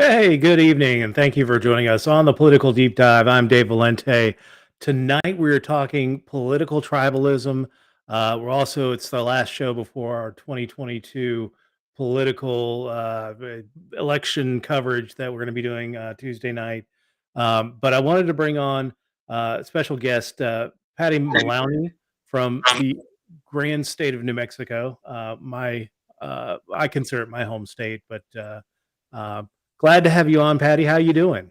Hey, good evening, and thank you for joining us on the Political Deep Dive. I'm Dave Valente. Tonight we're talking political tribalism. It's the last show before our 2022 political election coverage that we're going to be doing Tuesday night. But I wanted to bring on special guest Patty Malowney from the grand state of New Mexico. I consider it my home state, but uh, glad to have you on, Patty. How you doing?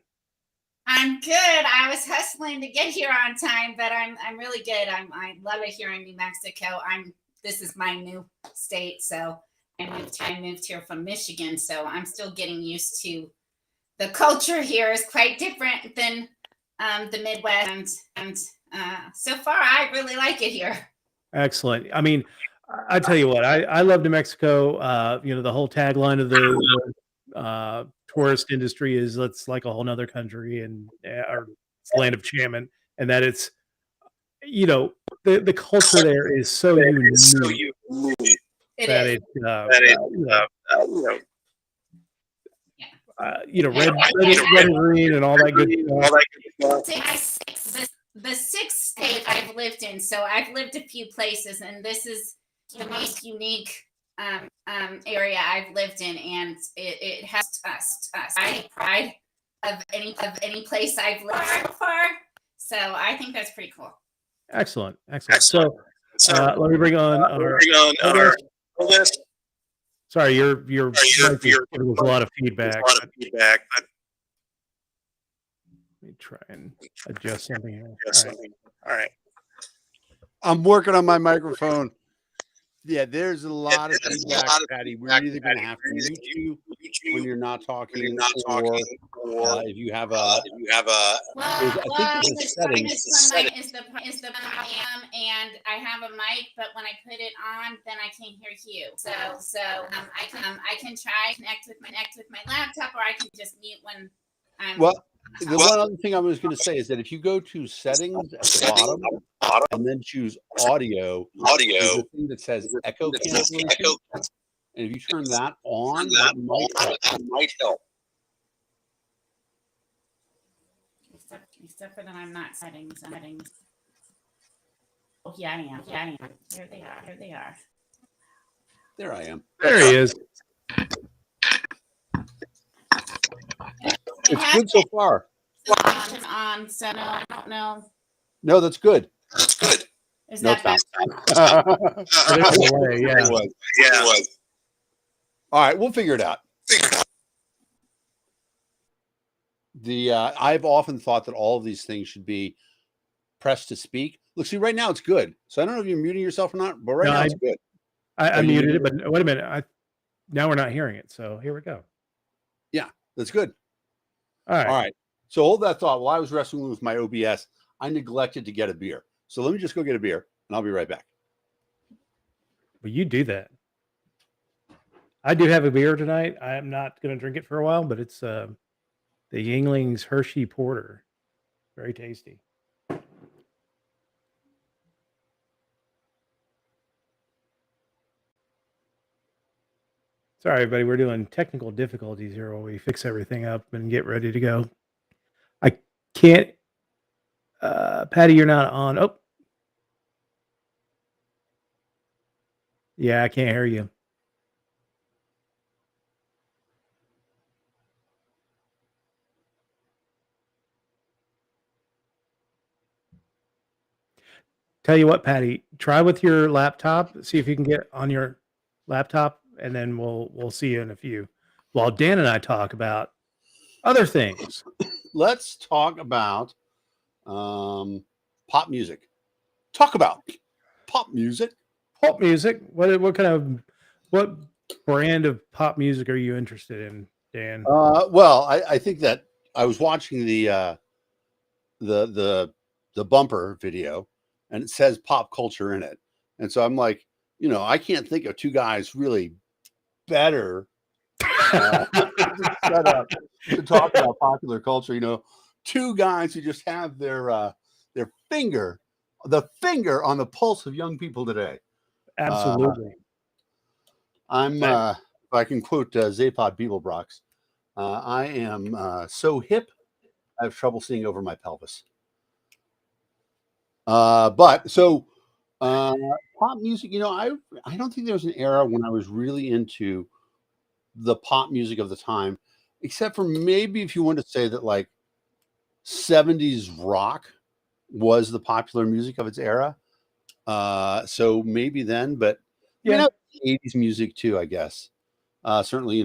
I'm good. I was hustling to get here on time, but I'm really good. I love it here in New Mexico. This is my new state, so I moved here from Michigan, so I'm still getting used to the culture here is quite different than the Midwest, and so far I really like it here. Excellent. I mean, I tell you what, I love New Mexico. The whole tagline of the tourist industry is "It's like a whole nother country," and or it's the land of enchantment, and that it's the culture there is so unique It that is. it red and green and all that good stuff. The sixth state I've lived in, so I've lived a few places, and this is the most unique area I've lived in, and it has pride of any place I've lived before. So I think that's pretty cool. Excellent. So let me bring on our oldest. Sorry, your mic is giving us a lot of feedback. Let me try and adjust something here. All right. I'm working on my microphone. Yeah, there's a lot of feedback, Patty. We're either going to have to mute you when you're not talking, or if you have a. I think the setting is the volume, and I have a mic, but when I put it on, then I can't hear you. So I can try connect with my laptop, or I can just mute when I'm. Well, the one other thing I was going to say is that if you go to settings at the bottom and then choose audio, there's a thing that says echo cancellation. And if you turn that on, that might help. Except for that I'm not settings. Oh, yeah, I am. Here they are. There I am. There he is. It's good so far. On, so no, I don't know. No, that's good. Is no, that bad? Yeah, it was. All right, we'll figure it out. I've often thought that all of these things should be pressed to speak. Look, see, right now it's good. So I don't know if you're muting yourself or not, but now it's good. I muted it, but wait a minute. Now we're not hearing it. So here we go. Yeah, that's good. All right. So hold that thought. While I was wrestling with my OBS, I neglected to get a beer. So let me just go get a beer, and I'll be right back. Well, you do that. I do have a beer tonight. I am not going to drink it for a while, but it's the Yingling's Hershey Porter. Very tasty. Sorry, everybody. We're doing technical difficulties here while we fix everything up and get ready to go. I can't. Patty, you're not on. Oh. Yeah, I can't hear you. Tell you what, Patty, try with your laptop. See if you can get on your laptop, and then we'll see you in a few. While Dan and I talk about other things. Let's talk about pop music. Talk about pop music. Pop music. What brand of pop music are you interested in, Dan? Well, I think that I was watching the bumper video, and it says pop culture in it, and so I'm like, I can't think of two guys really better set up to talk about popular culture. Two guys who just have their finger on the pulse of young people today. Absolutely. If I can quote Zapod Beeblebrox, I am so hip, I have trouble seeing over my pelvis. But so pop music, I don't think there was an era when I was really into the pop music of the time, except for maybe if you want to say that like 70s rock was the popular music of its era. So maybe then, but Yeah. 80s music too, I guess. Certainly,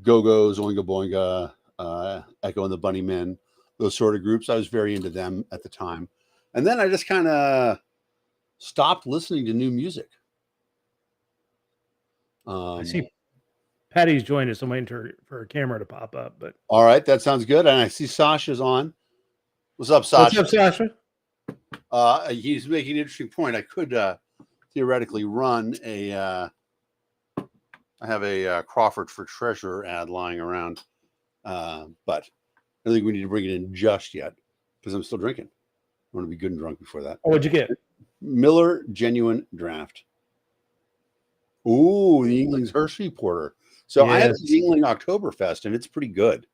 Go-Go's, Oinga Boinga, Echo and the Bunnymen, those sort of groups. I was very into them at the time. And then I just kind of stopped listening to new music. I see Patty's joined us. I'm waiting for her camera to pop up. But All right, that sounds good. And I see Sasha's on. What's up, Sasha? What's up, Sasha? He's making an interesting point. I could theoretically run I have a Crawford for Treasurer ad lying around, but I don't think we need to bring it in just yet because I'm still drinking. I want to be good and drunk before that. Oh, what'd you get? Miller Genuine Draft. Ooh, the Yingling's Hershey Porter. So I had Yes. the Yingling Oktoberfest, and it's pretty good.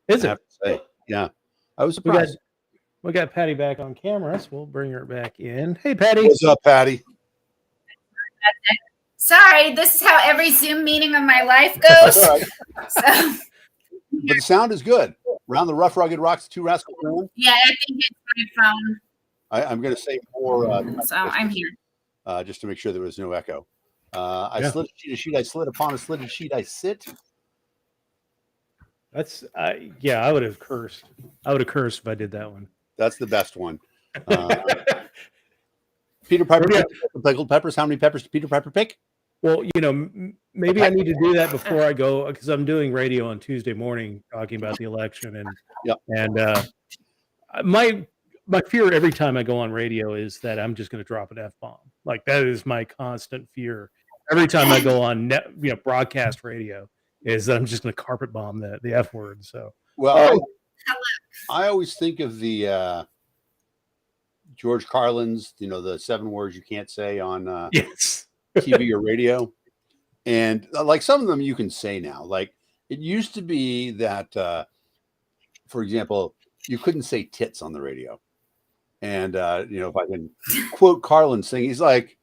Is I it? have to say. Yeah. I was surprised. We got Patty back on camera, so we'll bring her back in. Hey, Patty. What's up, Patty? Sorry, this is how every Zoom meeting of my life goes. All right. So, But the sound is good. Round the Rough Rugged Rocks, Two Rascals Band. yeah, I think it's my phone. I'm going to say more So I'm here. just to make sure there was no echo. I Yeah. slid a sheet, I slid upon a slitted sheet, I sit. That's yeah. I would have cursed. I would have cursed if I did that one. That's the best one. Peter Piper, Yeah. pickled peppers. How many peppers did Peter Piper pick? Well, maybe I need to do that before I go because I'm doing radio on Tuesday morning talking about the election and Yep. and my fear every time I go on radio is that I'm just going to drop an F-bomb. Like that is my constant fear every time I go on broadcast radio is that I'm just going to carpet bomb the F word. So Well, I always think of the George Carlin's, the 7 words you can't say on yes, TV or radio. And like some of them you can say now. Like it used to be that, for example, you couldn't say tits on the radio. And, if I can quote Carlin's thing, he's like,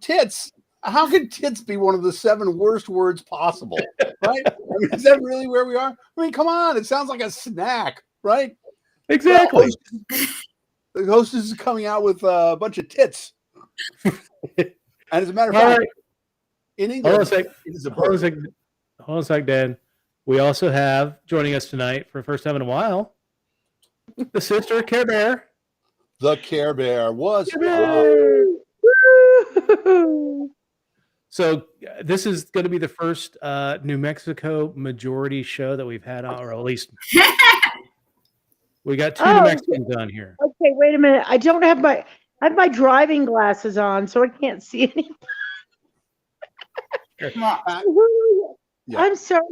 tits. How can tits be one of the 7 worst words possible? Right? I mean, is that really where we are? I mean, come on. It sounds like a snack, right? exactly. The hostess is coming out with a bunch of tits. And as a matter of All fact, right. in Hold on a English, sec. it is a Hold on a bird. sec. Hold on a sec, Dan. We also have joining us tonight for the first time in a while the sister Care Bear. The Care Bear was. So this is going to be the first New Mexico majority show that we've had on, or at least we got 2 New Mexicans on here. Okay, wait a minute. I don't have I have my driving glasses on, so I can't see anything. Yeah. I'm sorry.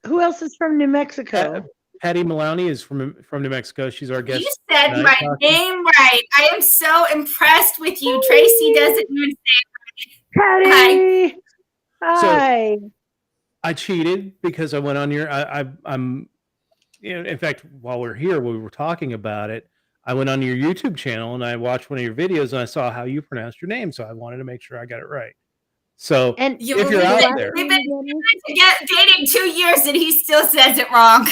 Who else is from New Mexico? Patty Malowney is from New Mexico. She's our guest. You said tonight my talking. name right. I am so impressed with you. Tracy doesn't even say Patty. Hi. I cheated because I went on your. I'm. In fact, while we're here, we were talking about it. I went on your YouTube channel and I watched one of your videos and I saw how you pronounced your name, so I wanted to make sure I got it right. So And You if you're out there, We've been dating 2 years and he still says it wrong.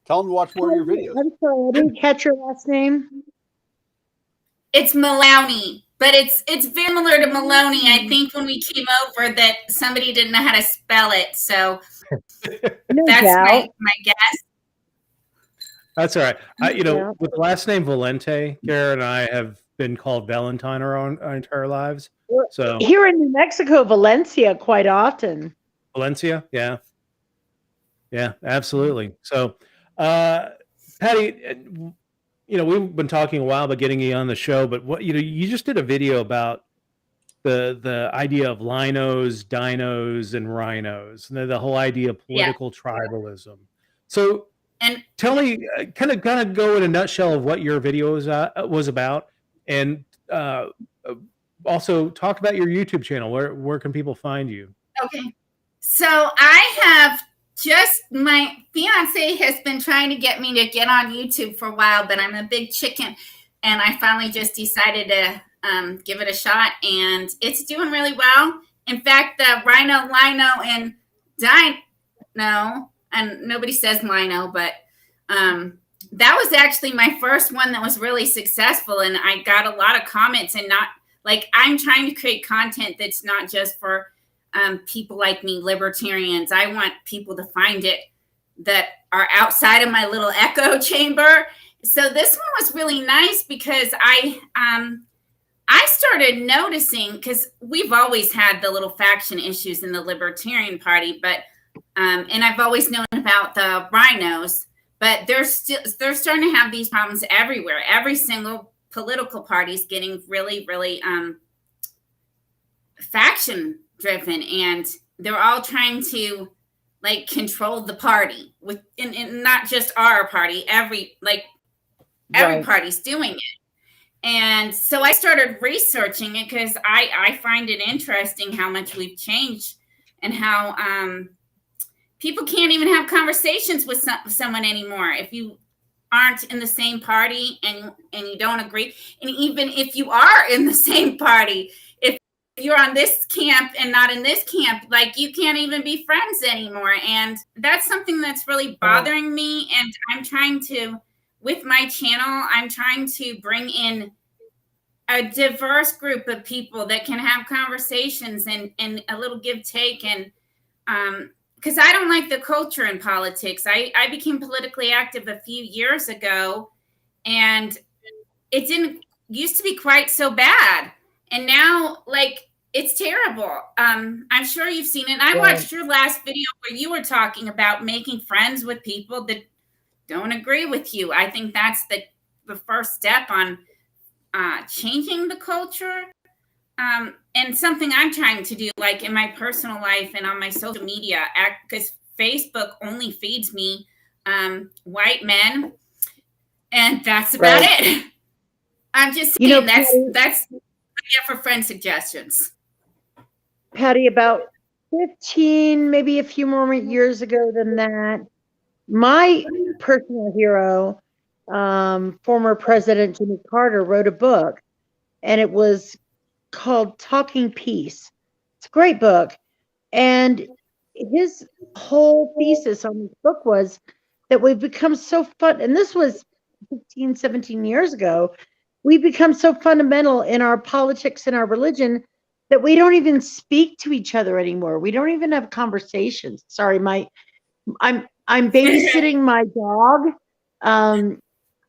Tell them to watch more of your videos. I'm sorry, I didn't catch your last name. It's Malowney, but it's very similar to Maloney. I think when we came over that somebody didn't know how to spell it. So No that's doubt. my guess. that's all right. Yeah. With the last name Valente, Kara and I have been called Valentine our entire lives. So Here in New Mexico, Valencia, quite often. Valencia, yeah, absolutely. So, Patty, we've been talking a while about getting you on the show, but what you just did a video about the idea of linos, dinos, and rhinos, and the whole idea of political tribalism. So, And tell me, kind of go in a nutshell of what your video was about, and also talk about your YouTube channel. Where can people find you? okay. So I have my fiance has been trying to get me to get on YouTube for a while, but I'm a big chicken, and I finally just decided to give it a shot, and it's doing really well. In fact, the Rhino, Lino, and Dino, and nobody says Lino, but that was actually my first one that was really successful, and I got a lot of comments. And not like, I'm trying to create content that's not just for people like me, libertarians. I want people to find it that are outside of my little echo chamber. So this one was really nice because I started noticing, because we've always had the little faction issues in the Libertarian Party, but and I've always known about the rhinos, but they're starting to have these problems everywhere. Every single political party is getting really, really faction driven, and they're all trying to like control the party and not just our party. Every party's doing it. And so I started researching it because I find it interesting how much we've changed and how people can't even have conversations with someone anymore if you aren't in the same party and you don't agree. And even if you are in the same party, if you're on this camp and not in this camp, like, you can't even be friends anymore. And that's something that's really bothering me. And I'm trying to, with my channel, I'm trying to bring in a diverse group of people that can have conversations and a little give take. And because I don't like the culture in politics. I became politically active a few years ago, and it didn't used to be quite so bad. And now, like, it's terrible. I'm sure you've seen it. And I watched your last video where you were talking about making friends with people that don't agree with you. I think that's the first step on changing the culture. And something I'm trying to do, like in my personal life and on my social media, because Facebook only feeds me white men, and that's about it. I'm just saying, that's for friend suggestions. Patty, about 15, maybe a few more years ago than that, my personal hero, former President Jimmy Carter, wrote a book, and it was called Talking Peace. It's a great book. And his whole thesis on this book was that we've become so and this was 15, 17 years ago, we've become so fundamental in our politics and our religion that we don't even speak to each other anymore. We don't even have conversations. Sorry, I'm babysitting my dog,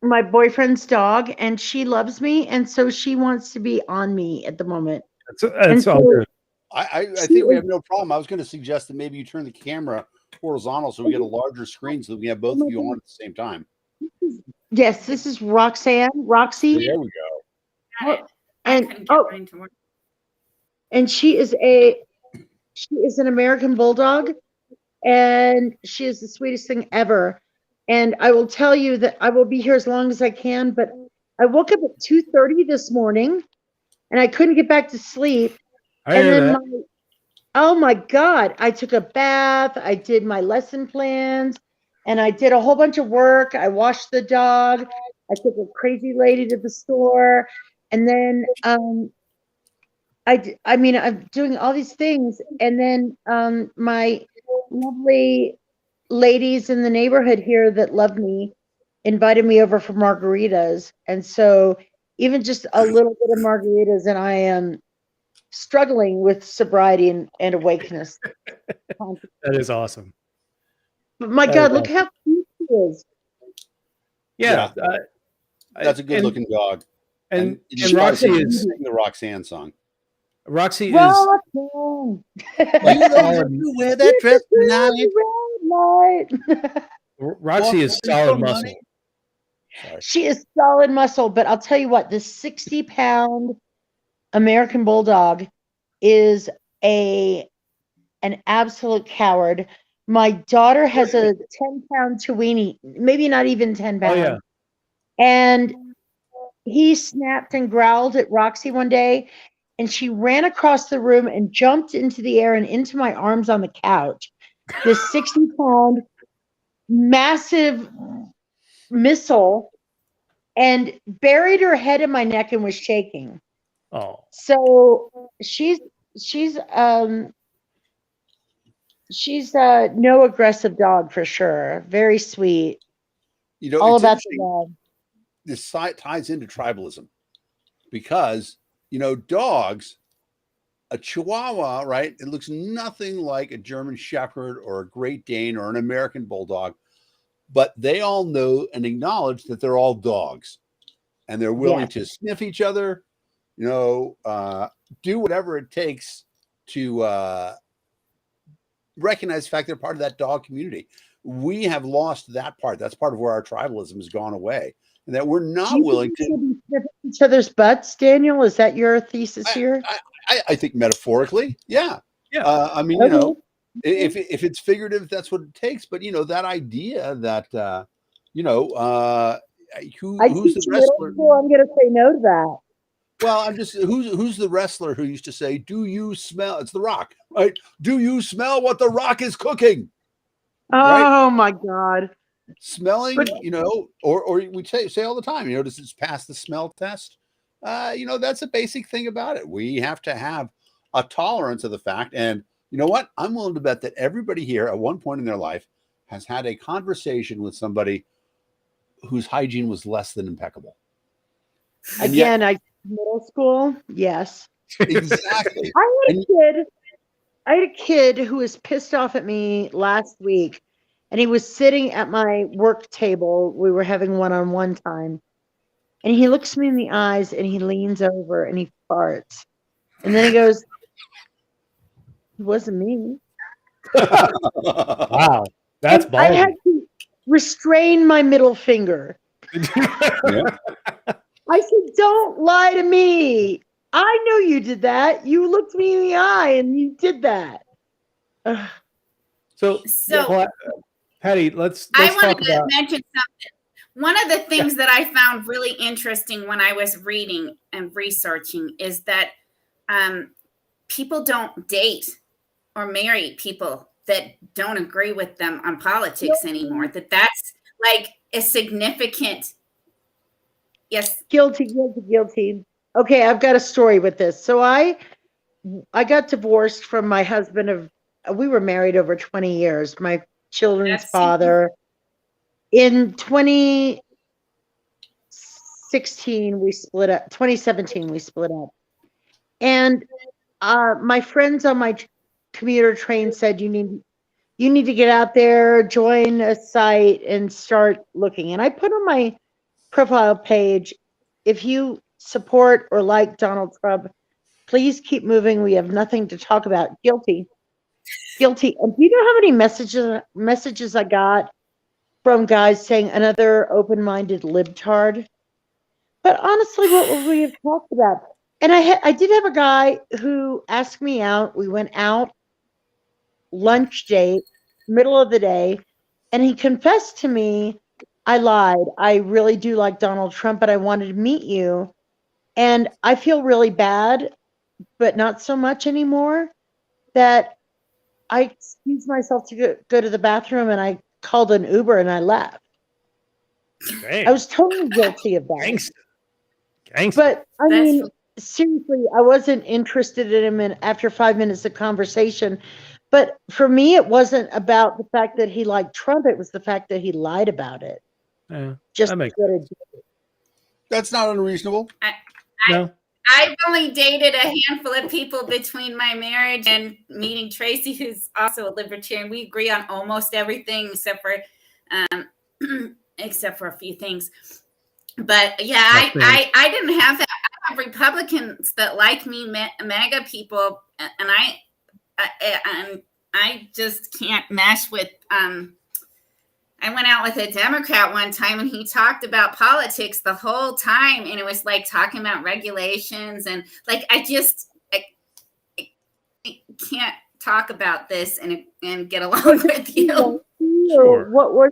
my boyfriend's dog, and she loves me, and so she wants to be on me at the moment. That's all good. I think we have no problem. I was going to suggest that maybe you turn the camera horizontal so we get a larger screen so we can have both of you on at the same time. Yes, this is Roxy. There we go. And she is an American Bulldog, and she is the sweetest thing ever. And I will tell you that I will be here as long as I can, but I woke up at 2:30 this morning and I couldn't get back to sleep. Oh my God, I took a bath, I did my lesson plans, and I did a whole bunch of work. I washed the dog, I took a crazy lady to the store, and then I'm doing all these things, and then my lovely ladies in the neighborhood here that love me invited me over for margaritas. And so even just a little bit of margaritas, and I am struggling with sobriety and awakeness. That is awesome. But my God, look how cute she is. Yeah. That's a good looking dog. And Roxy is singing the Roxanne song. Roxy is. You wear that dress tonight. Roxy is solid muscle. She is solid muscle, but I'll tell you what, this 60-pound American Bulldog is an absolute coward. My daughter has a 10-pound Chiweenie, maybe not even 10 pounds. Oh, yeah. And he snapped and growled at Roxy one day, and she ran across the room and jumped into the air and into my arms on the couch. This 60-pound massive missile, and buried her head in my neck and was shaking. Oh, So she's no aggressive dog for sure. Very sweet. You know, All it's about the interesting. love. This ties into tribalism because, you know, dogs, a Chihuahua, right? It looks nothing like a German Shepherd or a Great Dane or an American Bulldog, but they all know and acknowledge that they're all dogs, and they're willing to sniff each other, you know, do whatever it takes to recognize the fact they're part of that dog community. We have lost that part. That's part of where our tribalism has gone away, and that we're not willing to sniff each other's butts. Daniel, is that your thesis here? I think metaphorically, yeah. Yeah. I mean, Okay. you know, if it's figurative, that's what it takes. But you know, that idea that you know, who's the wrestler? I'm going to say no to that. Well, I'm just who's the wrestler who used to say, "Do you smell?" It's The Rock, right? Do you smell what The Rock is cooking? Oh my God! Smelling, But- you know, or we say all the time, you know, does it pass the smell test? You know, that's a basic thing about it. We have to have a tolerance of the fact. And you know what? I'm willing to bet that everybody here at one point in their life has had a conversation with somebody whose hygiene was less than impeccable. And Again, middle school, yes. Exactly. I had a kid who was pissed off at me last week, and he was sitting at my work table. We were having one-on-one time. And he looks me in the eyes and he leans over and he farts. And then he goes, "It wasn't me." wow. That's I had to restrain my middle finger. Yeah. I said, "Don't lie to me. I know you did that. You looked me in the eye and you did that." Ugh. So Patty, let's I talk wanted to about. mention something. One of the things that I found really interesting when I was reading and researching is that people don't date or marry people that don't agree with them on politics anymore. That's like a significant. Yes. Guilty. Okay, I've got a story with this. So I got divorced from my husband we were married over 20 years. My children's father. In 2016, we split up. 2017, we split up. And my friends on my commuter train said, you need to get out there, join a site, and start looking. And I put on my profile page, if you support or like Donald Trump, please keep moving. We have nothing to talk about. Guilty. And do you know how many messages I got from guys saying another open-minded libtard? But honestly, what would we have talked about? And I did have a guy who asked me out. We went out, lunch date, middle of the day, and he confessed to me, "I lied. I really do like Donald Trump, but I wanted to meet you. And I feel really bad, but not so much anymore, that I excused myself to go to the bathroom and I called an Uber and I left." Dang. I was totally guilty of that. Thanks. But I mean, seriously, I wasn't interested in him after 5 minutes of conversation. But for me, it wasn't about the fact that he liked Trump. It was the fact that he lied about it. Yeah, Just that makes That's not unreasonable. no. I've only dated a handful of people between my marriage and meeting Tracy, who's also a libertarian. We agree on almost everything except for a few things. But yeah, I didn't have that. I have Republicans that like me, MAGA people, and I just can't mesh with. I went out with a Democrat one time and he talked about politics the whole time. And it was like talking about regulations and like, I can't talk about this and get along with you. Sure. What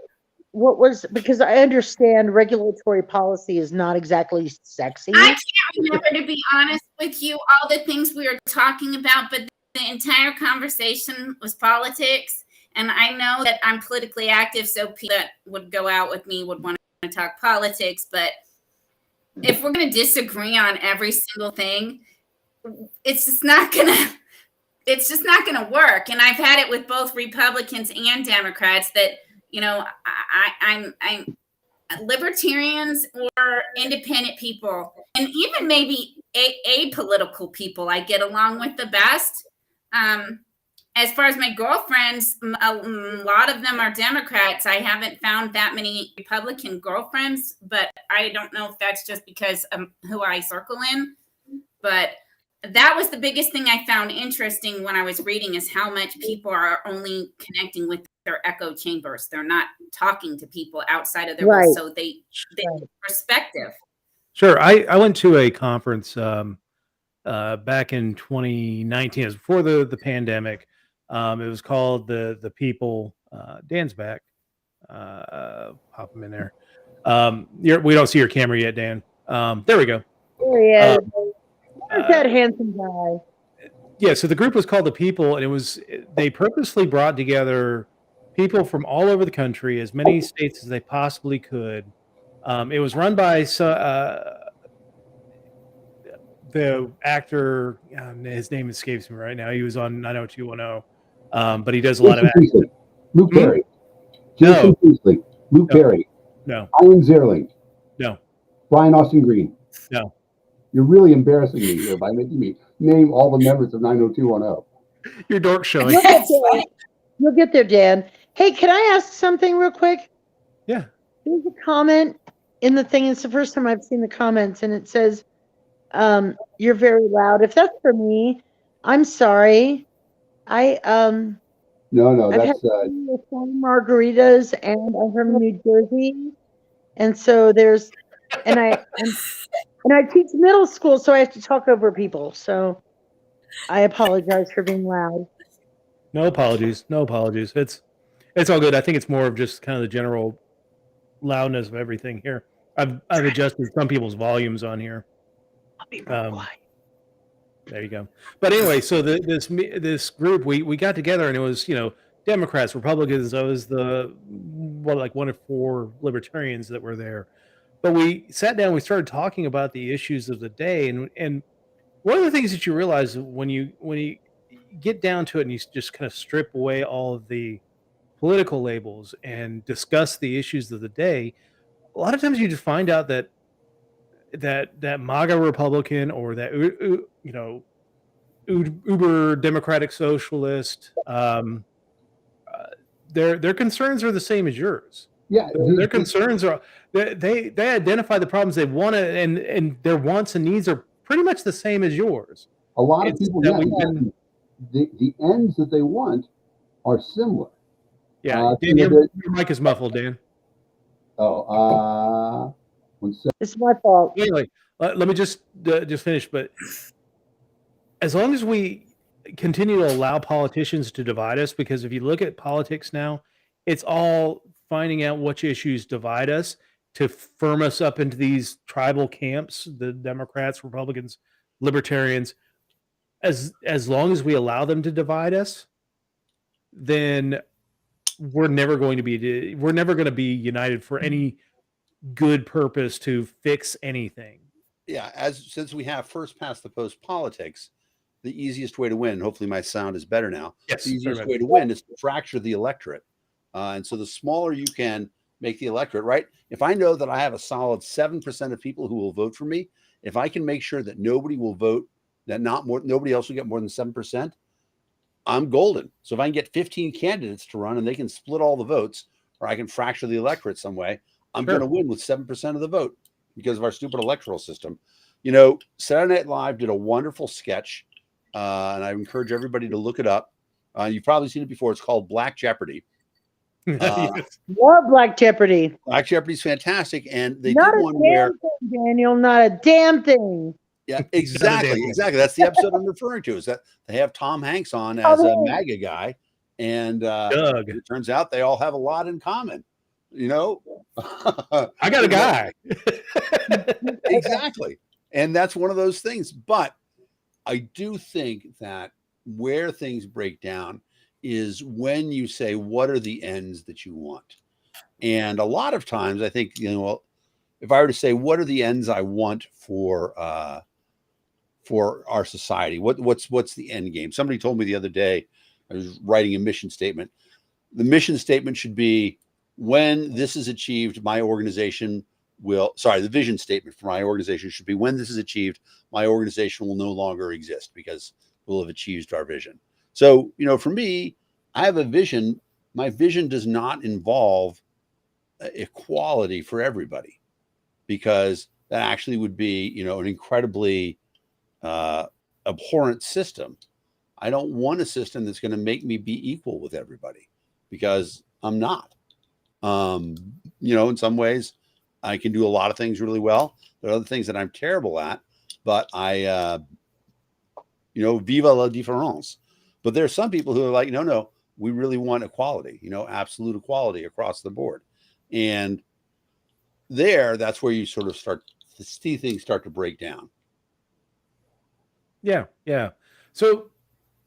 was, because I understand regulatory policy is not exactly sexy. I can't never, to be honest with you, all the things we were talking about, but the entire conversation was politics. And I know that I'm politically active, so people that would go out with me would want to talk politics. But if we're going to disagree on every single thing, it's just not going to work. And I've had it with both Republicans and Democrats that, I'm libertarians or independent people, and even maybe apolitical people I get along with the best. As far as my girlfriends, a lot of them are Democrats. I haven't found that many Republican girlfriends, but I don't know if that's just because of who I circle in. But that was the biggest thing I found interesting when I was reading, is how much people are only connecting with their echo chambers. They're not talking to people outside of their world, so they perspective. Sure. I went to a conference back in 2019. It was before the pandemic. It was called the People. Dan's back. Pop him in there. We don't see your camera yet, Dan. There we go. There he is. Where's that handsome guy? Yeah, so the group was called The People, and they purposely brought together people from all over the country, as many states as they possibly could. It was run by the actor, his name escapes me right now. He was on 90210, but he does a lot of acting. Luke Perry. Jason Priestley. Luke Perry. No. Ian Zierling. No. Brian Austin Green. No. You're really embarrassing me here by making me name all the members of 90210. Your dork showing. You'll get there, Dan. Hey, can I ask something real quick? Yeah. There's a comment in the thing. It's the first time I've seen the comments, and it says, "You're very loud." If that's for me, I'm sorry. No, I've that's had margaritas, and I'm from New Jersey, and so and I teach middle school, so I have to talk over people. So I apologize for being loud. No apologies. No apologies. It's all good. I think it's more of just kind of the general loudness of everything here. I've adjusted some people's volumes on here. I'll be real quiet. There you go. But anyway, so this group, we got together, and it was, Democrats, Republicans. I was one of four libertarians that were there. But we sat down, we started talking about the issues of the day, and one of the things that you realize when you get down to it and you just kind of strip away all of the political labels and discuss the issues of the day, a lot of times you just find out that MAGA Republican or that uber democratic socialist, their concerns are the same as yours. Yeah, their concerns are they identify the problems they want to, and their wants and needs are pretty much the same as yours. a lot of people. The ends that they want are similar. Yeah, Dan, your mic is muffled, Dan. Oh, It's my fault. Anyway, let me just finish. But as long as we continue to allow politicians to divide us, because if you look at politics now, it's all finding out which issues divide us to firm us up into these tribal camps, the Democrats, Republicans, Libertarians. As long as we allow them to divide us, then we're never going to be united for any good purpose to fix anything. Yeah, since we have first past the post politics, the easiest way to win, hopefully my sound is better now. Yes, the easiest way to win is to fracture the electorate. And so the smaller you can make the electorate, right? If I know that I have a solid 7% of people who will vote for me, if I can make sure that nobody will vote, that nobody else will get more than 7%, I'm golden. So if I can get 15 candidates to run and they can split all the votes, or I can fracture the electorate some way, I'm going to win with 7% of the vote because of our stupid electoral system. Saturday Night Live did a wonderful sketch, and I encourage everybody to look it up. You've probably seen it before. It's called Black Jeopardy. Love Black Jeopardy. Black Jeopardy's fantastic, and they Not did a one damn where thing, Daniel. Not a damn thing. yeah, exactly. That's the episode I'm referring to. Is that they have Tom Hanks on as a MAGA guy, and it turns out they all have a lot in common. I got a guy. Exactly. And that's one of those things. But I do think that where things break down is when you say, what are the ends that you want? And a lot of times I think, well, if I were to say, what are the ends I want for our society? What's the end game? Somebody told me the other day, I was writing a mission statement. The mission statement should be, when this is achieved, my organization the vision statement for my organization should be, when this is achieved, my organization will no longer exist because we'll have achieved our vision. So, for me, I have a vision. My vision does not involve equality for everybody, because that actually would be, an incredibly abhorrent system. I don't want a system that's going to make me be equal with everybody, because I'm not. In some ways I can do a lot of things really well. There are other things that I'm terrible at, but I, viva la différence. But there are some people who are like, no, we really want equality, absolute equality across the board. And that's where you sort of start to see things start to break down. Yeah. Yeah. So,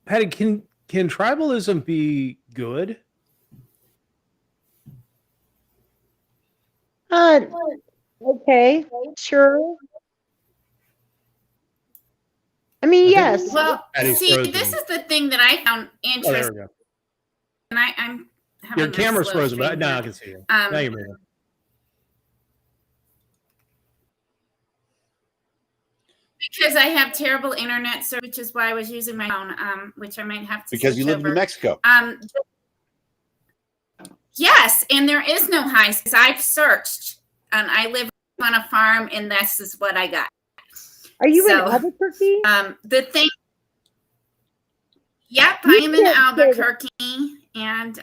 Patty, can tribalism be good? Okay, sure. I mean, yes. Well, Patty's see, frozen. this is the thing that I found Oh, there interesting. we go. And I'm having Your a camera's slow frozen, but stream now here. I can see you. Now you're moving. Because I have terrible internet service, which is why I was using my phone, which I might have to Because you switch live in over. New Mexico. Yes, and there is no high. I've searched, and I live on a farm, and this is what I got. Are you in So, Albuquerque? The thing. Yep, I am in Albuquerque, and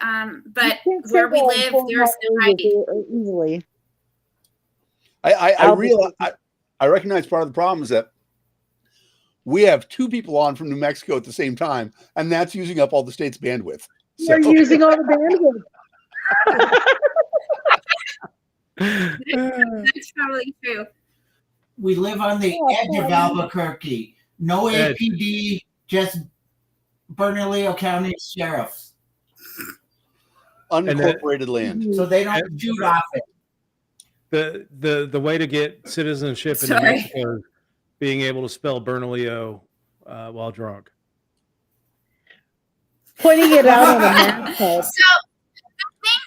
but where we live, there's no high. Easily. I recognize part of the problem is that we have two people on from New Mexico at the same time, and that's using up all the state's bandwidth. You're using all the bandwidth. That's probably true. We live on the edge of Albuquerque. No APD, just Bernalillo County sheriffs. Unincorporated land. So they don't shoot off it. The way to get citizenship in New Mexico is being able to spell Bernalillo while drunk. Pointing it out on a map. So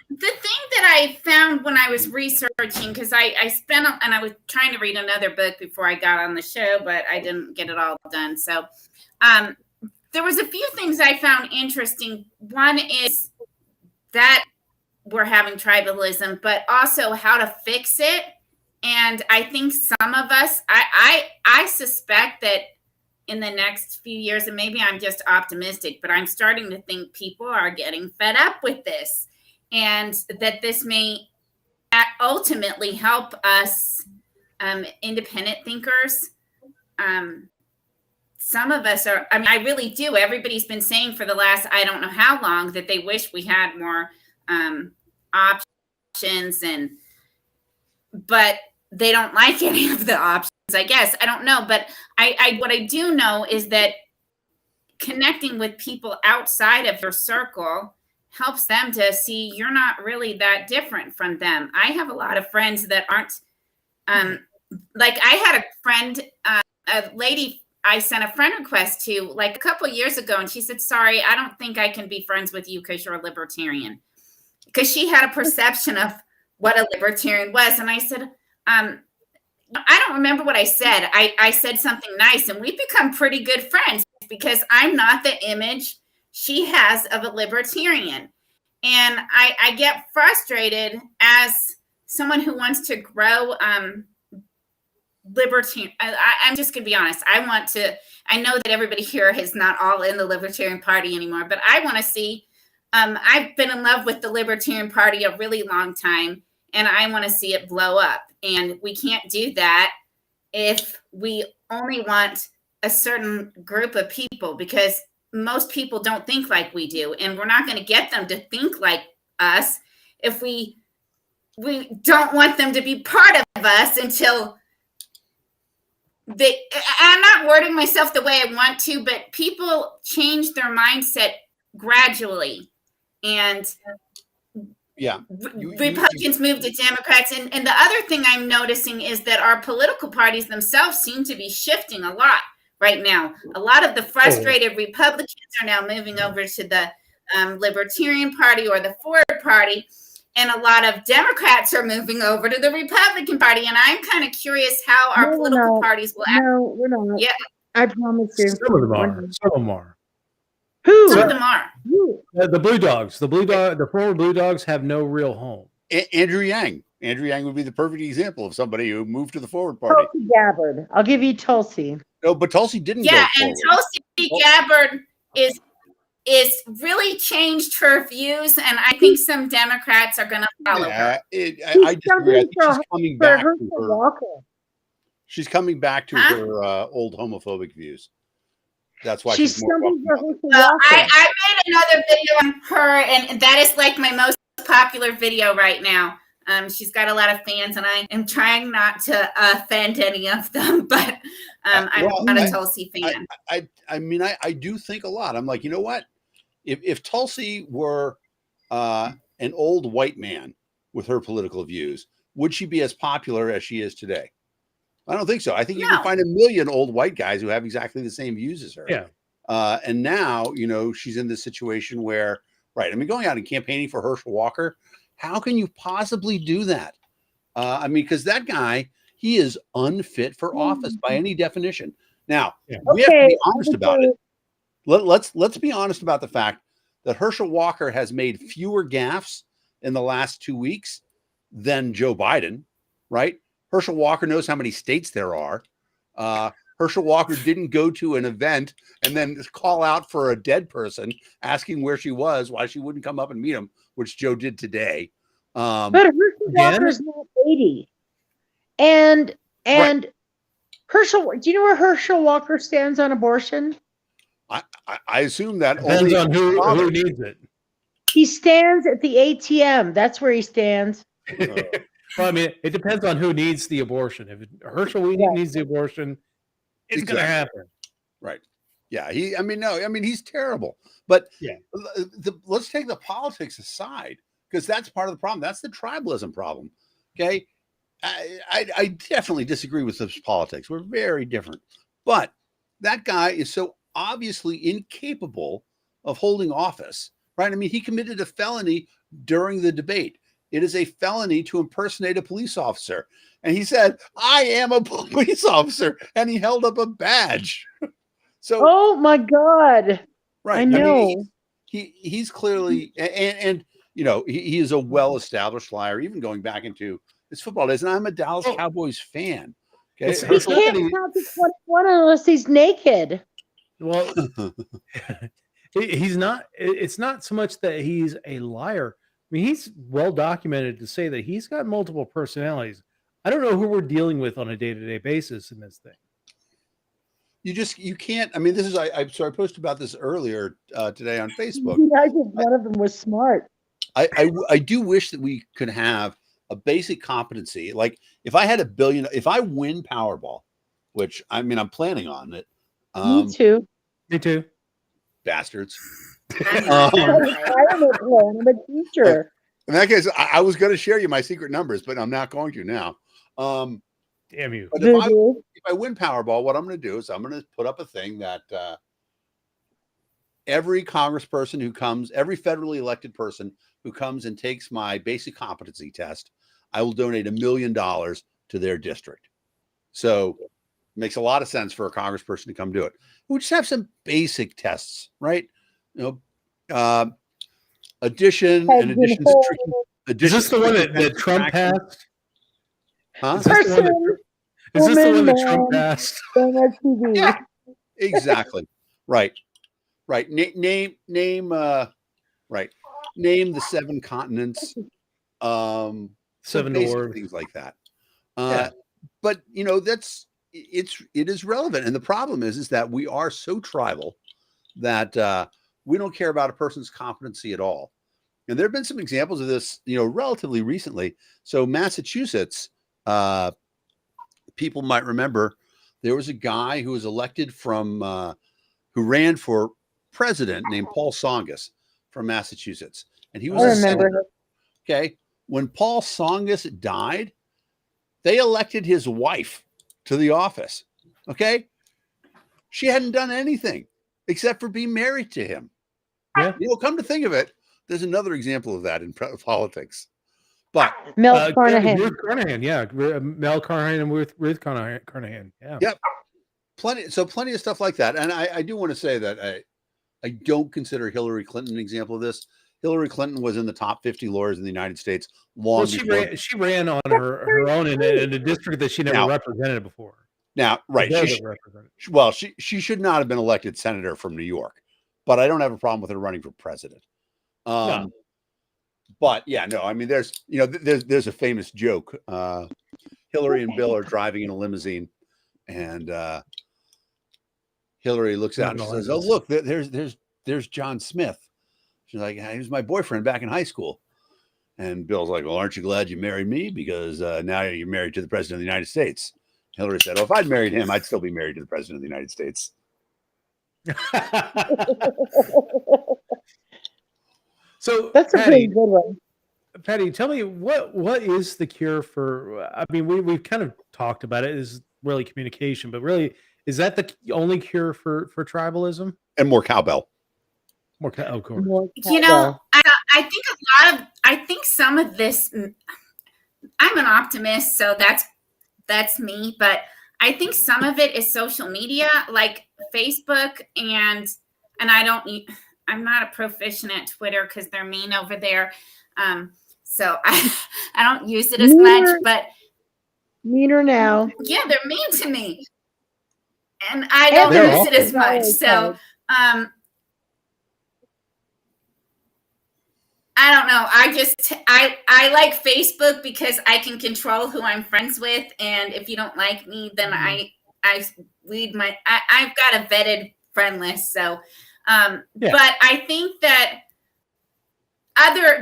the thing that I found when I was researching, because I spent, and I was trying to read another book before I got on the show, but I didn't get it all done. So there was a few things I found interesting. One is that we're having tribalism, but also how to fix it. And I think some of us, I suspect that in the next few years, and maybe I'm just optimistic, but I'm starting to think people are getting fed up with this, and that this may ultimately help us independent thinkers. Some of us are, I mean, I really do. Everybody's been saying for the last, I don't know how long, that they wish we had more options, but they don't like any of the options, I guess. I don't know. But what I do know is that connecting with people outside of your circle helps them to see you're not really that different from them. I have a lot of friends that aren't, like I had a friend, a lady I sent a friend request to like a couple of years ago, and she said, sorry, I don't think I can be friends with you because you're a libertarian. Because she had a perception of what a libertarian was. And I said, I don't remember what I said. I said something nice, and we've become pretty good friends because I'm not the image she has of a libertarian. And I get frustrated as someone who wants to grow libertarian. I'm just going to be honest. I know that everybody here is not all in the Libertarian Party anymore, but I want to see, I've been in love with the Libertarian Party a really long time, and I want to see it blow up. And we can't do that if we only want a certain group of people, because most people don't think like we do. And we're not going to get them to think like us if we don't want them to be part of us until I'm not wording myself the way I want to, but people change their mindset gradually. And Yeah. Republicans move to Democrats. And the other thing I'm noticing is that our political parties themselves seem to be shifting a lot right now. A lot of the frustrated Republicans are now moving over to the Libertarian Party or the Ford Party. And a lot of Democrats are moving over to the Republican Party. And I'm kind of curious how our political parties will act. No, we're not. Yeah. I promise you. Some of them are. Some of them are. Who? Some of them are. Who? The Blue Dogs. The former Blue Dogs have no real home. Andrew Yang. Andrew Yang would be the perfect example of somebody who moved to the Forward Party. Tulsi Gabbard. I'll give you Tulsi. No, but Tulsi didn't. Yeah, go and forward. Tulsi Gabbard is really changed her views, and I think some Democrats are going to follow her. I disagree. I think she's coming back to her. She's coming back to her old homophobic views. That's why she's more. I made another video on her, and that is like my most popular video right now. She's got a lot of fans, and I am trying not to offend any of them, but I'm not a Tulsi fan. I mean, I do think a lot. I'm like, you know what? If Tulsi were an old white man with her political views, would she be as popular as she is today? I don't think so. I think you can find a million old white guys who have exactly the same views as her. Yeah. And now, you know, she's in this situation where, right, I mean, going out and campaigning for Herschel Walker, how can you possibly do that? I mean, because that guy, he is unfit for office by any definition. Now, we have to be honest about it. Let's be honest about the fact that Herschel Walker has made fewer gaffes in the last 2 weeks than Joe Biden, right? Herschel Walker knows how many states there are. Herschel Walker didn't go to an event and then call out for a dead person asking where she was, why she wouldn't come up and meet him, which Joe did today. But Herschel Walker's not 80. And Herschel, do you know where Herschel Walker stands on abortion? I assume that depends on who needs it. He stands at the ATM. That's where he stands. Well, I mean, it depends on who needs the abortion. If Herschel needs the abortion, it's going to happen. Right. Yeah. He's terrible. But let's take the politics aside, because that's part of the problem. That's the tribalism problem. Okay. I definitely disagree with those politics. We're very different. But that guy is so obviously incapable of holding office, right? I mean, he committed a felony during the debate. It is a felony to impersonate a police officer. And he said, I am a police officer. And he held up a badge. So, oh my God. Right. I know. He's clearly, and you know, he is a well-established liar, even going back into his football days. And I'm a Dallas Cowboys fan. Okay. He can't count to 21 unless he's naked. Well, he's not. It's not so much that he's a liar. I mean, he's well documented to say that he's got multiple personalities. I don't know who we're dealing with on a day-to-day basis in this thing. You can't. I mean, this is. I posted about this earlier today on Facebook. I think one of them was smart. I do wish that we could have a basic competency. Like if I had $1 billion, if I win Powerball, which I mean, I'm planning on it. Me too. Me too. Bastards. I'm a teacher. In that case, I was going to share you my secret numbers, but I'm not going to now. Damn you. But if I win Powerball, what I'm going to do is I'm going to put up a thing that every congressperson who comes, every federally elected person who comes and takes my basic competency test, I will donate $1 million to their district. So it makes a lot of sense for a congressperson to come do it. We just have some basic tests, right? You know, addition and addition. Is this the one that Trump passed? Huh? Is this the one that Trump passed? Yeah, exactly. Right. Name the 7 continents. 7 dwarves, things like that. But you know, it is relevant. And the problem is that we are so tribal that we don't care about a person's competency at all. And there have been some examples of this, you know, relatively recently. So Massachusetts, people might remember there was a guy who was elected from, who ran for president named Paul Tsongas from Massachusetts. And he was I a remember. senator. Okay. When Paul Tsongas died, they elected his wife to the office. Okay. She hadn't done anything except for being married to him. Yeah. Come to think of it, there's another example of that in politics. But Mel Carnahan. Ruth Carnahan, yeah. Mel Carnahan and Ruth Carnahan. Yeah. Yep. Plenty of stuff like that. And I do want to say that I don't consider Hillary Clinton an example of this. Hillary Clinton was in the top 50 lawyers in the United States long Well, before. she ran on her own in a district that she never represented before. Now, right. She should not have been elected senator from New York, but I don't have a problem with her running for president. No. But yeah, no, I mean, there's a famous joke. Hillary and Bill are driving in a limousine, and Hillary looks out and says, "Oh, look, there's John Smith." She's like, "He was my boyfriend back in high school." And Bill's like, "Well, aren't you glad you married me? Because now you're married to the president of the United States." Hillary said, "Oh, if I'd married him, I'd still be married to the president of the United States." So That's a pretty good one. Patty, tell me what is the cure for? I mean, we've kind of talked about it. Is really communication, but really, is that the only cure for tribalism? And more cowbell. More, of course. You know, I think I think some of this. I'm an optimist, so that's me. But I think some of it is social media, like Facebook, and I'm not a proficient at Twitter because they're mean over there. So I don't use it as much, but meaner now. Yeah, they're mean to me, and I don't use it as much. So I don't know. I like Facebook because I can control who I'm friends with, and if you don't like me, then I've got a vetted friend list. So, but I think that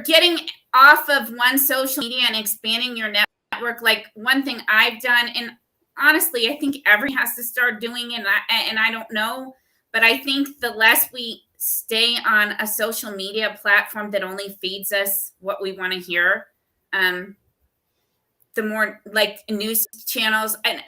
getting off of one social media and expanding your network, like one thing I've done, and honestly, I think everyone has to start doing it, and I don't know, but I think the less we stay on a social media platform that only feeds us what we want to hear, the more like news channels, and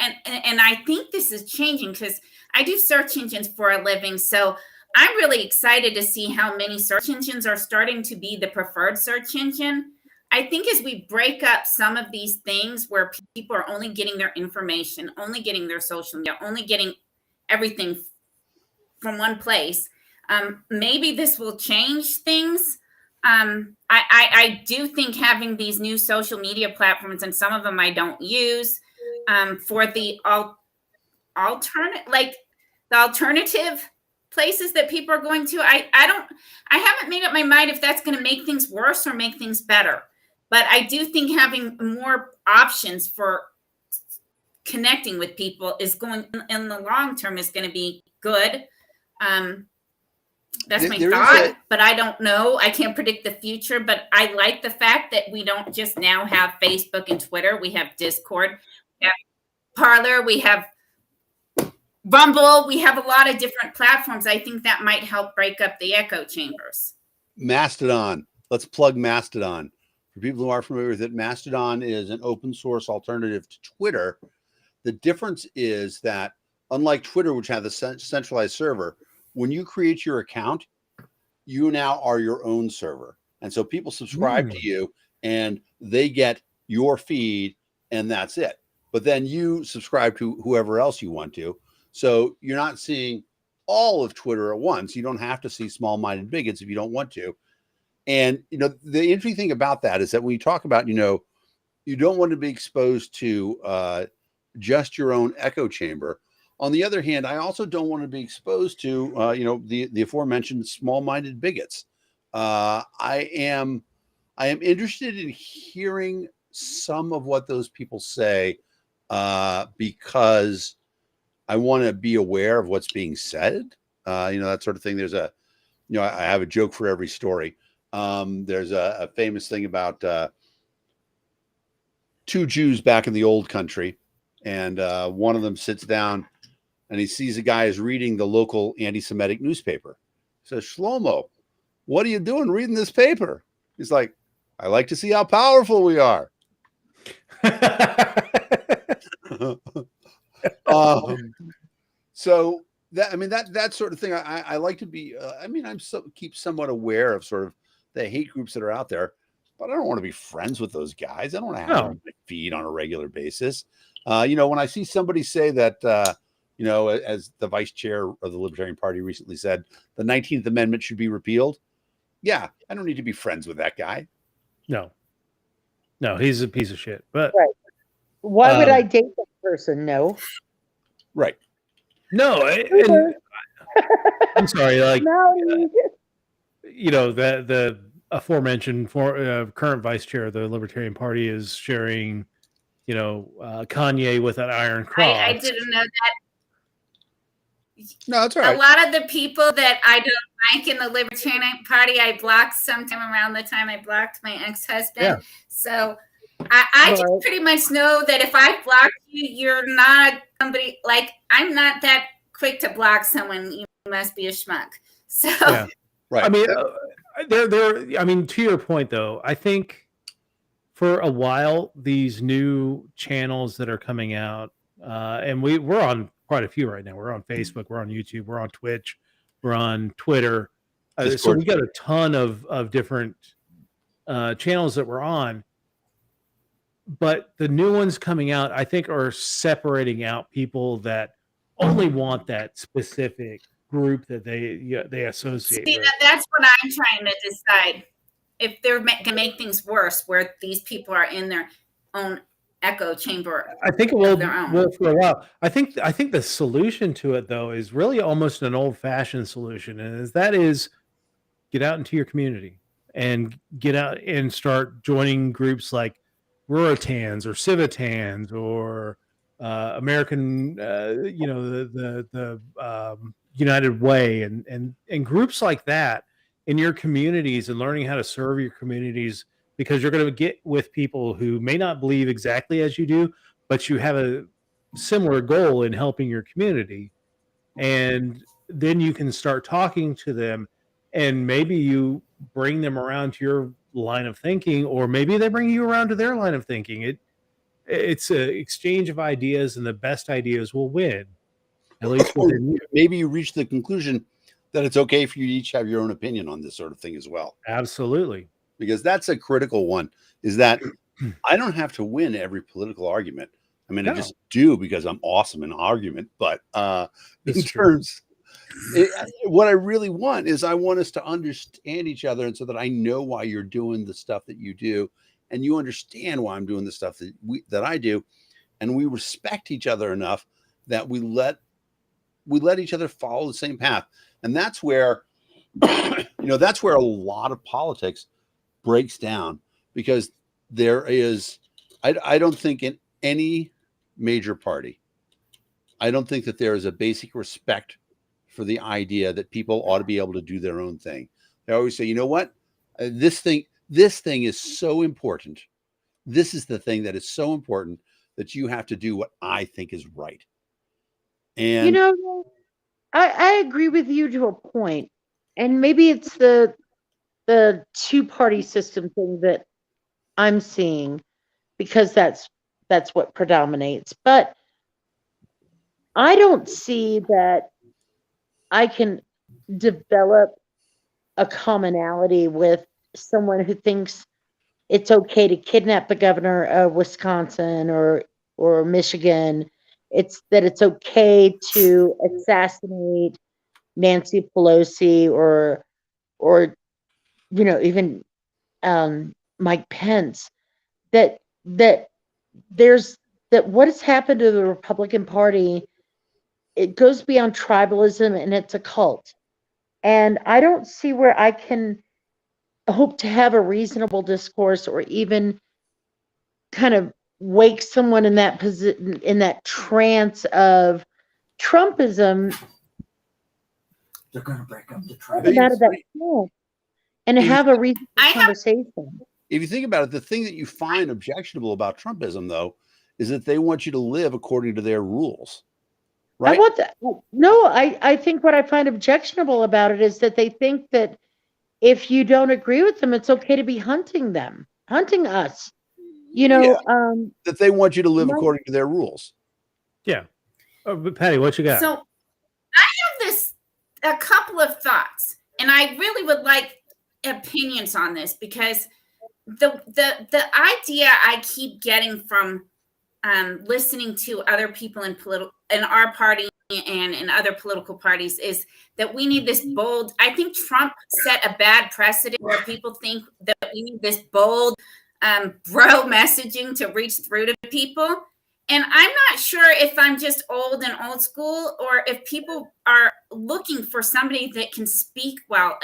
I think this is changing because I do search engines for a living, so I'm really excited to see how many search engines are starting to be the preferred search engine. I think as we break up some of these things where people are only getting their information, only getting their social media, only getting everything from one place, maybe this will change things. I do think having these new social media platforms, and some of them I don't use, for the alternative places that people are going to, I haven't made up my mind if that's going to make things worse or make things better. But I do think having more options for connecting with people is going in the long term is going to be good. That's my thought, but I don't know. I can't predict the future, but I like the fact that we don't just now have Facebook and Twitter. We have Discord, we have Parler, we have Rumble. We have a lot of different platforms. I think that might help break up the echo chambers. Mastodon. Let's plug Mastodon. For people who are familiar with it, Mastodon is an open source alternative to Twitter. The difference is that unlike Twitter, which has a centralized server, when you create your account, you now are your own server. And so people subscribe to you and they get your feed and that's it. But then you subscribe to whoever else you want to. So you're not seeing all of Twitter at once. You don't have to see small-minded bigots if you don't want to. And, the interesting thing about that is that when you talk about, you don't want to be exposed to just your own echo chamber. On the other hand, I also don't want to be exposed to, the aforementioned small-minded bigots. I am interested in hearing some of what those people say because I want to be aware of what's being said. That sort of thing. There's I have a joke for every story. There's a famous thing about two Jews back in the old country. And one of them sits down and he sees a guy is reading the local anti-Semitic newspaper. He says, Shlomo, what are you doing reading this paper? He's like, I like to see how powerful we are. So that sort of thing. I like to be. Keep somewhat aware of sort of the hate groups that are out there, but I don't want to be friends with those guys. I don't want to have them on my feed on a regular basis. When I see somebody say that, as the vice chair of the Libertarian Party recently said, the 19th Amendment should be repealed. Yeah, I don't need to be friends with that guy. No, he's a piece of shit. But right. Why would I date that person? No. Right. No, I'm sorry. Like, the aforementioned current vice chair of the Libertarian Party is sharing, Kanye with an iron cross. I didn't know that. No, that's all right. A lot of the people that I don't like in the Libertarian Party, I blocked sometime around the time I blocked my ex-husband. Yeah. So I just pretty much know that if I block you, you're not somebody, like, I'm not that quick to block someone. You must be a schmuck. So, yeah. Right. I mean, to your point, though, I think for a while, these new channels that are coming out, and we're on quite a few right now. We're on Facebook, we're on YouTube, we're on Twitch, we're on Twitter. So we got a ton of different channels that we're on. But the new ones coming out, I think, are separating out people that only want that specific group that they associate with. That's what I'm trying to decide. If they're going to make things worse, where these people are in their own echo chamber. I think it will for a while. I think the solution to it, though, is really almost an old-fashioned solution, and that is get out into your community and get out and start joining groups like Ruritans or Civitans or American, the United Way and groups like that in your communities, and learning how to serve your communities, because you're going to get with people who may not believe exactly as you do, but you have a similar goal in helping your community. And then you can start talking to them, and maybe you bring them around to your line of thinking, or maybe they bring you around to their line of thinking. It's an exchange of ideas, and the best ideas will win. At least within you. Maybe you reach the conclusion that it's okay for you to each have your own opinion on this sort of thing as well. Absolutely. Because that's a critical one, is that I don't have to win every political argument. I mean, I just do because I'm awesome in argument. But what I really want is I want us to understand each other, and so that I know why you're doing the stuff that you do, and you understand why I'm doing the stuff that I do, and we respect each other enough that we let each other follow the same path. And that's where, that's where a lot of politics breaks down, because there is, I don't think in any major party, I don't think that there is a basic respect for the idea that people ought to be able to do their own thing. They always say, you know what, this thing is so important. This is the thing that is so important that you have to do what I think is right. And I agree with you to a point, and maybe it's the two-party system thing that I'm seeing, because that's what predominates. But I don't see that I can develop a commonality with someone who thinks it's okay to kidnap the governor of Wisconsin or Michigan. It's okay to assassinate Nancy Pelosi or even Mike Pence. That what has happened to the Republican Party, it goes beyond tribalism, and it's a cult. And I don't see where I can hope to have a reasonable discourse, or even kind of wake someone in that position, in that trance of Trumpism. They're going to break up the out of that trance and have a reasonable conversation. If you think about it, the thing that you find objectionable about Trumpism, though, is that they want you to live according to their rules. right? No, I think what I find objectionable about it is that they think that if you don't agree with them, it's okay to be hunting us. That they want you to live my- according to their rules. Yeah. But Patty, what you got? So I have a couple of thoughts, and I really would like opinions on this, because the idea I keep getting from listening to other people in our party and in other political parties is that we need this bold. I think Trump set a bad precedent where people think that we need this bold bro messaging to reach through to people. And I'm not sure if I'm just old school, or if people are looking for somebody that can speak well.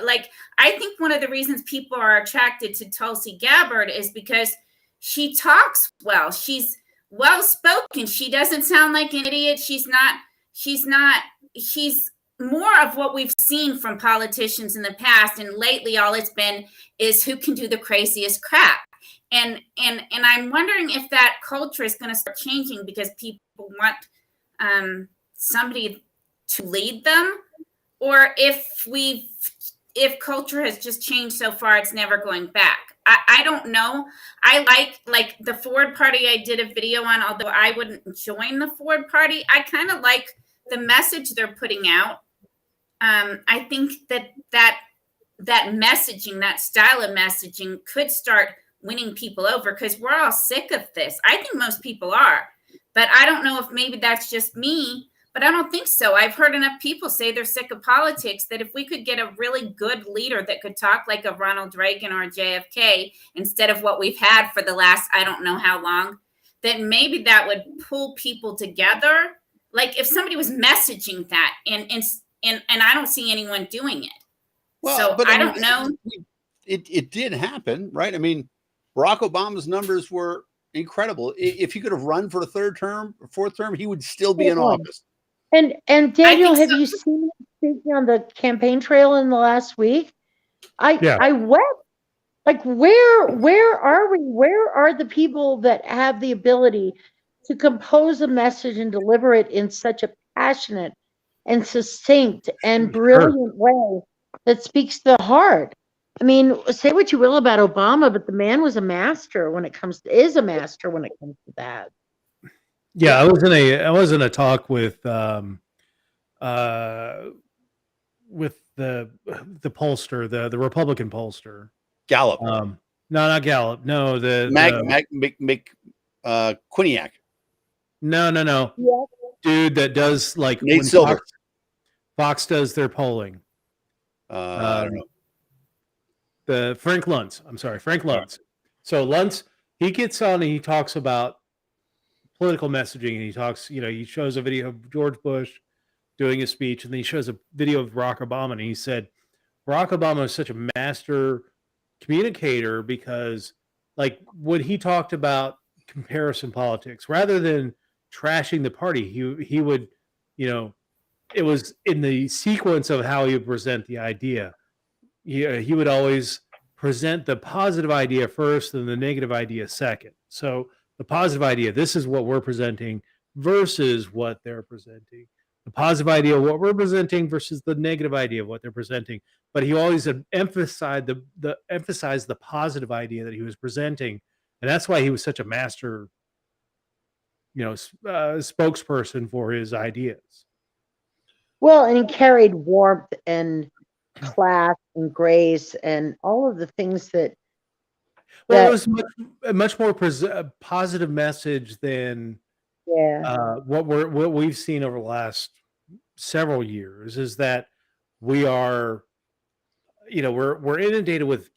Like, I think one of the reasons people are attracted to Tulsi Gabbard is because she talks well. She's well spoken. She doesn't sound like an idiot. She's more of what we've seen from politicians in the past. And lately, all it's been is who can do the craziest crap. And I'm wondering if that culture is going to start changing because people want somebody to lead them, or if culture has just changed so far, it's never going back. I don't know. I like the Ford Party I did a video on, although I wouldn't join the Ford Party. I kind of like the message they're putting out. I think that messaging, that style of messaging could start winning people over, because we're all sick of this. I think most people are, but I don't know if maybe that's just me, but I don't think so. I've heard enough people say they're sick of politics that if we could get a really good leader that could talk like a Ronald Reagan or a JFK instead of what we've had for the last, I don't know how long, then maybe that would pull people together. Like if somebody was messaging that and I don't see anyone doing it. Well, so but I don't know. It did happen, right? I mean, Barack Obama's numbers were incredible. If he could have run for a third term or fourth term, he would still be in office. And Daniel, have you seen him speaking on the campaign trail in the last week? I wept. Like, where are we? Where are the people that have the ability to compose a message and deliver it in such a passionate and succinct and brilliant way that speaks to the heart? I mean, say what you will about Obama, but the man was a master when it comes to that. Yeah, I was in a talk with the pollster, the Republican pollster. Gallup. No, not Gallup. No, Quinnipiac. No. Yeah. Dude that does like Nate Silver. Fox does their polling. I don't know. The Frank Luntz. I'm sorry, Frank Luntz. So Luntz, he gets on and he talks about political messaging, and he talks, he shows a video of George Bush doing a speech, and then he shows a video of Barack Obama, and he said Barack Obama is such a master communicator because, like, when he talked about comparison politics, rather than trashing the party, he would, it was in the sequence of how he would present the idea. He would always present the positive idea first and the negative idea second. So the positive idea, this is what we're presenting versus what they're presenting. The positive idea of what we're presenting versus the negative idea of what they're presenting. But he always emphasized the positive idea that he was presenting. And that's why he was such a master, spokesperson for his ideas. Well, and he carried warmth and class and grace and all of the things that. Well, it was a much more positive message than what we've seen over the last several years. Is that we are, we're inundated with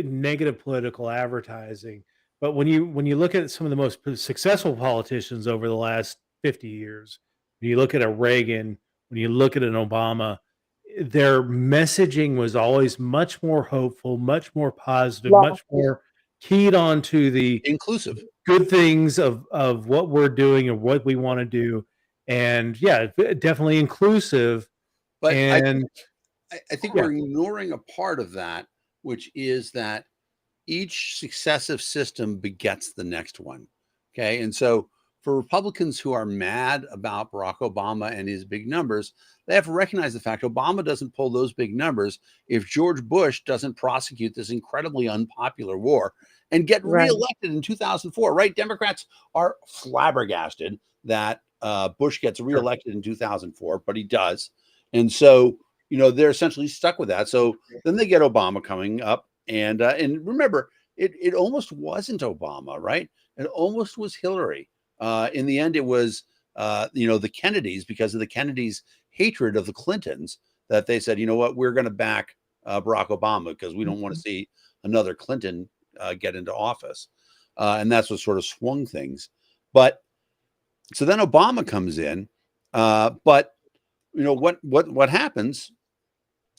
negative political advertising. But when you look at some of the most successful politicians over the last 50 years, when you look at a Reagan, when you look at an Obama, their messaging was always much more hopeful, much more positive, much more keyed on to the inclusive good things of what we're doing and what we want to do. And definitely inclusive. But and I think we're ignoring a part of that, which is that each successive system begets the next one. Okay. And so for Republicans who are mad about Barack Obama and his big numbers, they have to recognize the fact Obama doesn't pull those big numbers if George Bush doesn't prosecute this incredibly unpopular war and get reelected in 2004, right? Democrats are flabbergasted that Bush gets reelected in 2004, but he does. And so, they're essentially stuck with that. So then they get Obama coming up. And remember, it almost wasn't Obama, right? It almost was Hillary. In the end, it was, the Kennedys, because of the Kennedys' hatred of the Clintons, that they said, you know what, we're going to back Barack Obama because we don't want to see another Clinton get into office. And that's what sort of swung things. But so then Obama comes in. But, what happens?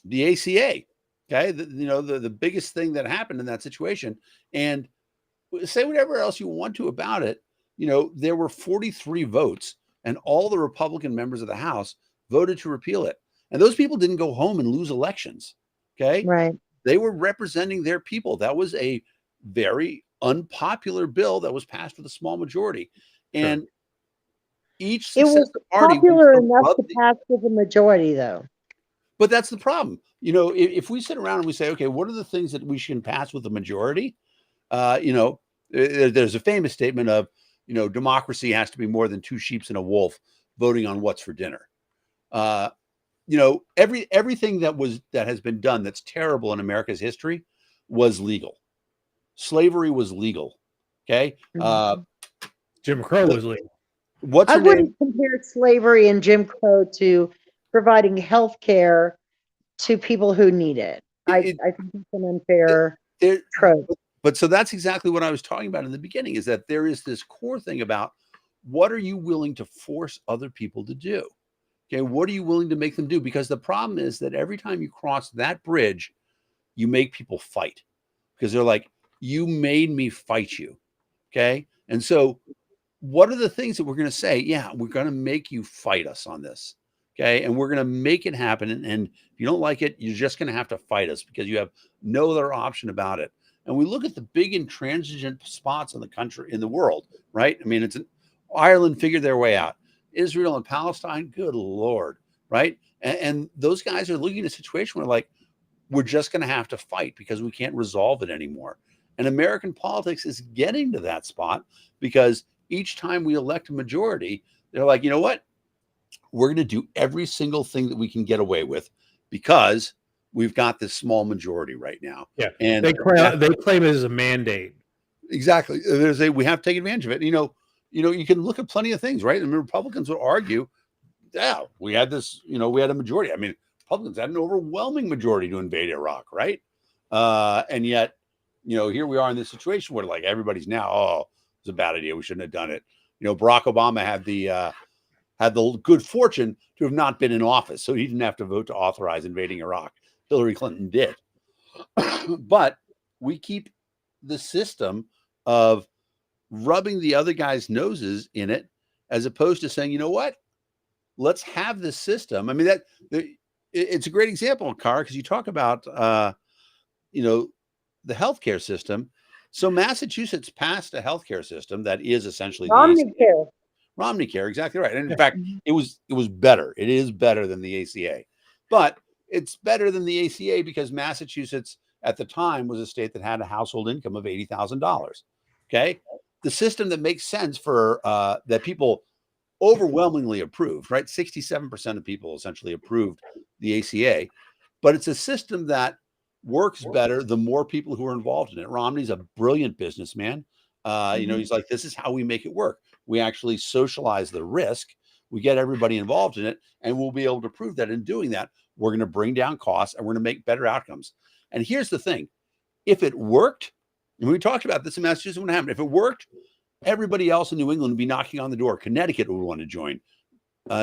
The ACA. Okay. The biggest thing that happened in that situation, and say whatever else you want to about it. There were 43 votes and all the Republican members of the House voted to repeal it. And those people didn't go home and lose elections. Okay. Right. They were representing their people. That was a very unpopular bill that was passed with a small majority. And each It was party popular enough to pass with a majority, though. But that's the problem. If we sit around and we say, okay, what are the things that we should pass with a majority? There's a famous statement of, democracy has to be more than two sheep and a wolf voting on what's for dinner. Everything that has been done that's terrible in America's history was legal. Slavery was legal. Okay. Jim Crow was legal. I wouldn't compare slavery and Jim Crow to providing health care to people who need it. I think it's an unfair trope. But so that's exactly what I was talking about in the beginning, is that there is this core thing about what are you willing to force other people to do? Okay, what are you willing to make them do? Because the problem is that every time you cross that bridge, you make people fight because they're like, you made me fight you. Okay. And so what are the things that we're going to say? Yeah, we're going to make you fight us on this. Okay. And we're going to make it happen. And if you don't like it, you're just going to have to fight us because you have no other option about it. And we look at the big intransigent spots in the country, in the world, right? I mean, Ireland figured their way out. Israel and Palestine, good Lord, right? And those guys are looking at a situation where like, we're just going to have to fight because we can't resolve it anymore. And American politics is getting to that spot because each time we elect a majority, they're like, you know what? We're going to do every single thing that we can get away with because we've got this small majority right now. Yeah. And they claim it as a mandate. Exactly. We have to take advantage of it. You can look at plenty of things, right? I mean, Republicans would argue, yeah, we had this, we had a majority. I mean, Republicans had an overwhelming majority to invade Iraq, right? And yet, here we are in this situation where like everybody's now, oh, it's a bad idea. We shouldn't have done it. Barack Obama had the good fortune to have not been in office, so he didn't have to vote to authorize invading Iraq. Hillary Clinton did. But we keep the system of rubbing the other guy's noses in it, as opposed to saying, you know what? Let's have this system. I mean, it's a great example, Cara, because you talk about, the healthcare system. So Massachusetts passed a healthcare system that is essentially Romney Care, exactly right. And in fact, it was better. It is better than the ACA, but it's better than the ACA because Massachusetts at the time was a state that had a household income of $80,000. Okay. The system that makes sense for that people overwhelmingly approved, right? 67% of people essentially approved the ACA, but it's a system that works better the more people who are involved in it. Romney's a brilliant businessman. He's like, this is how we make it work. We actually socialize the risk. We get everybody involved in it, and we'll be able to prove that in doing that, we're going to bring down costs and we're going to make better outcomes. And here's the thing. If it worked, and we talked about this in Massachusetts, what happened? If it worked, everybody else in New England would be knocking on the door. Connecticut would want to join.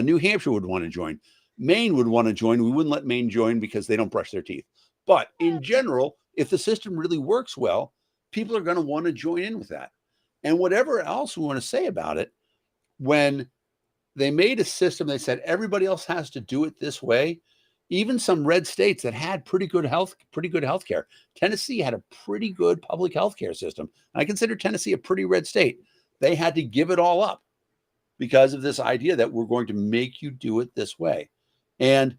New Hampshire would want to join. Maine would want to join. We wouldn't let Maine join because they don't brush their teeth. But in general, if the system really works well, people are going to want to join in with that. And whatever else we want to say about it, when they made a system, they said everybody else has to do it this way. Even some red states that had pretty good health care. Tennessee had a pretty good public health care system. And I consider Tennessee a pretty red state. They had to give it all up because of this idea that we're going to make you do it this way. And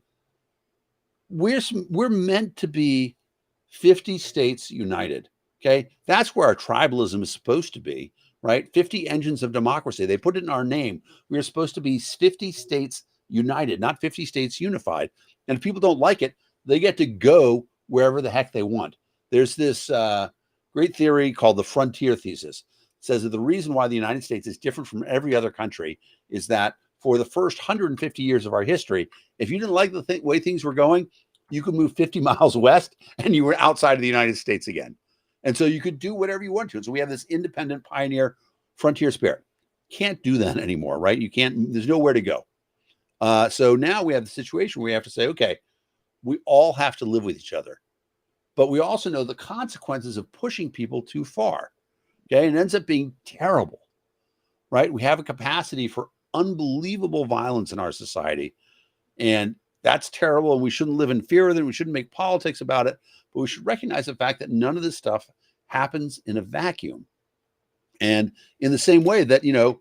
we're meant to be 50 states united. Okay. That's where our tribalism is supposed to be, right? 50 engines of democracy. They put it in our name. We're supposed to be 50 states united, not 50 states unified. And if people don't like it, they get to go wherever the heck they want. There's this great theory called the frontier thesis. It says that the reason why the United States is different from every other country is that for the first 150 years of our history, if you didn't like the way things were going, you could move 50 miles west and you were outside of the United States again. And so you could do whatever you want to. And so we have this independent pioneer frontier spirit. Can't do that anymore, right? You can't, there's nowhere to go. So now we have the situation where we have to say, okay, we all have to live with each other. But we also know the consequences of pushing people too far. Okay. And it ends up being terrible, right? We have a capacity for unbelievable violence in our society. And that's terrible. And we shouldn't live in fear of it. We shouldn't make politics about it. But we should recognize the fact that none of this stuff happens in a vacuum. And in the same way that, you know,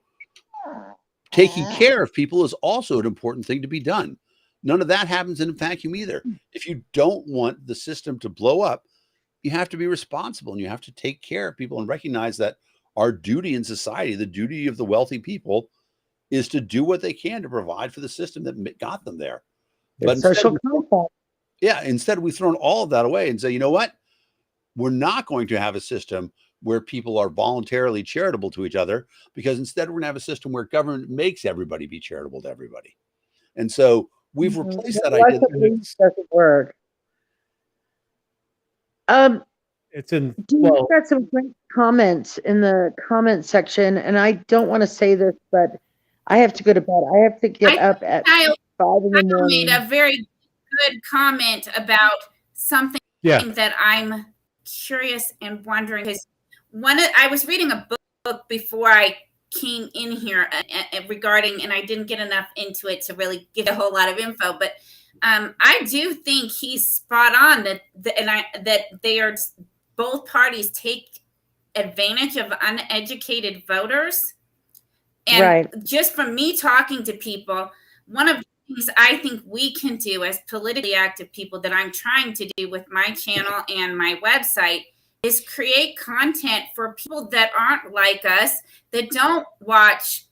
taking care of people is also an important thing to be done. None of that happens in a vacuum either. If you don't want the system to blow up, you have to be responsible and you have to take care of people and recognize that our duty in society, the duty of the wealthy people, is to do what they can to provide for the system that got them there. But social contract. Yeah, instead we've thrown all of that away and say, you know what? We're not going to have a system where people are voluntarily charitable to each other, because instead we're going to have a system where government makes everybody be charitable to everybody. And so we've replaced that idea. Doesn't work. It's in, You've got some great comments in the comment section, and I don't want to say this, but I have to go to bed. I have to get up at 5 in the morning. Made a very good comment about something that I'm curious and wondering, because I was reading a book before I came in here regarding, and I didn't get enough into it to really give a whole lot of info, but I do think he's spot on that they are, both parties take advantage of uneducated voters. And just from me talking to people, one of the things I think we can do as politically active people, that I'm trying to do with my channel and my website, is create content for people that aren't like us, that don't watch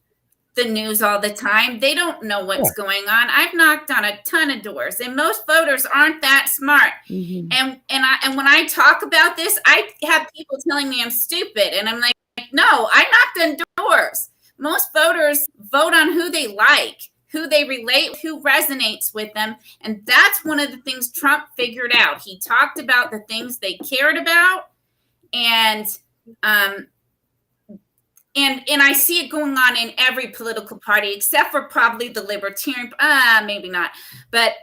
the news all the time. They don't know what's going on. I've knocked on a ton of doors, and most voters aren't that smart. And when I talk about this, I have people telling me I'm stupid, and I'm like, no, I knocked on doors. Most voters vote on who they like, who they relate, who resonates with them. And that's one of the things Trump figured out. He talked about the things they cared about. And I see it going on in every political party, except for probably the Libertarian, maybe not. But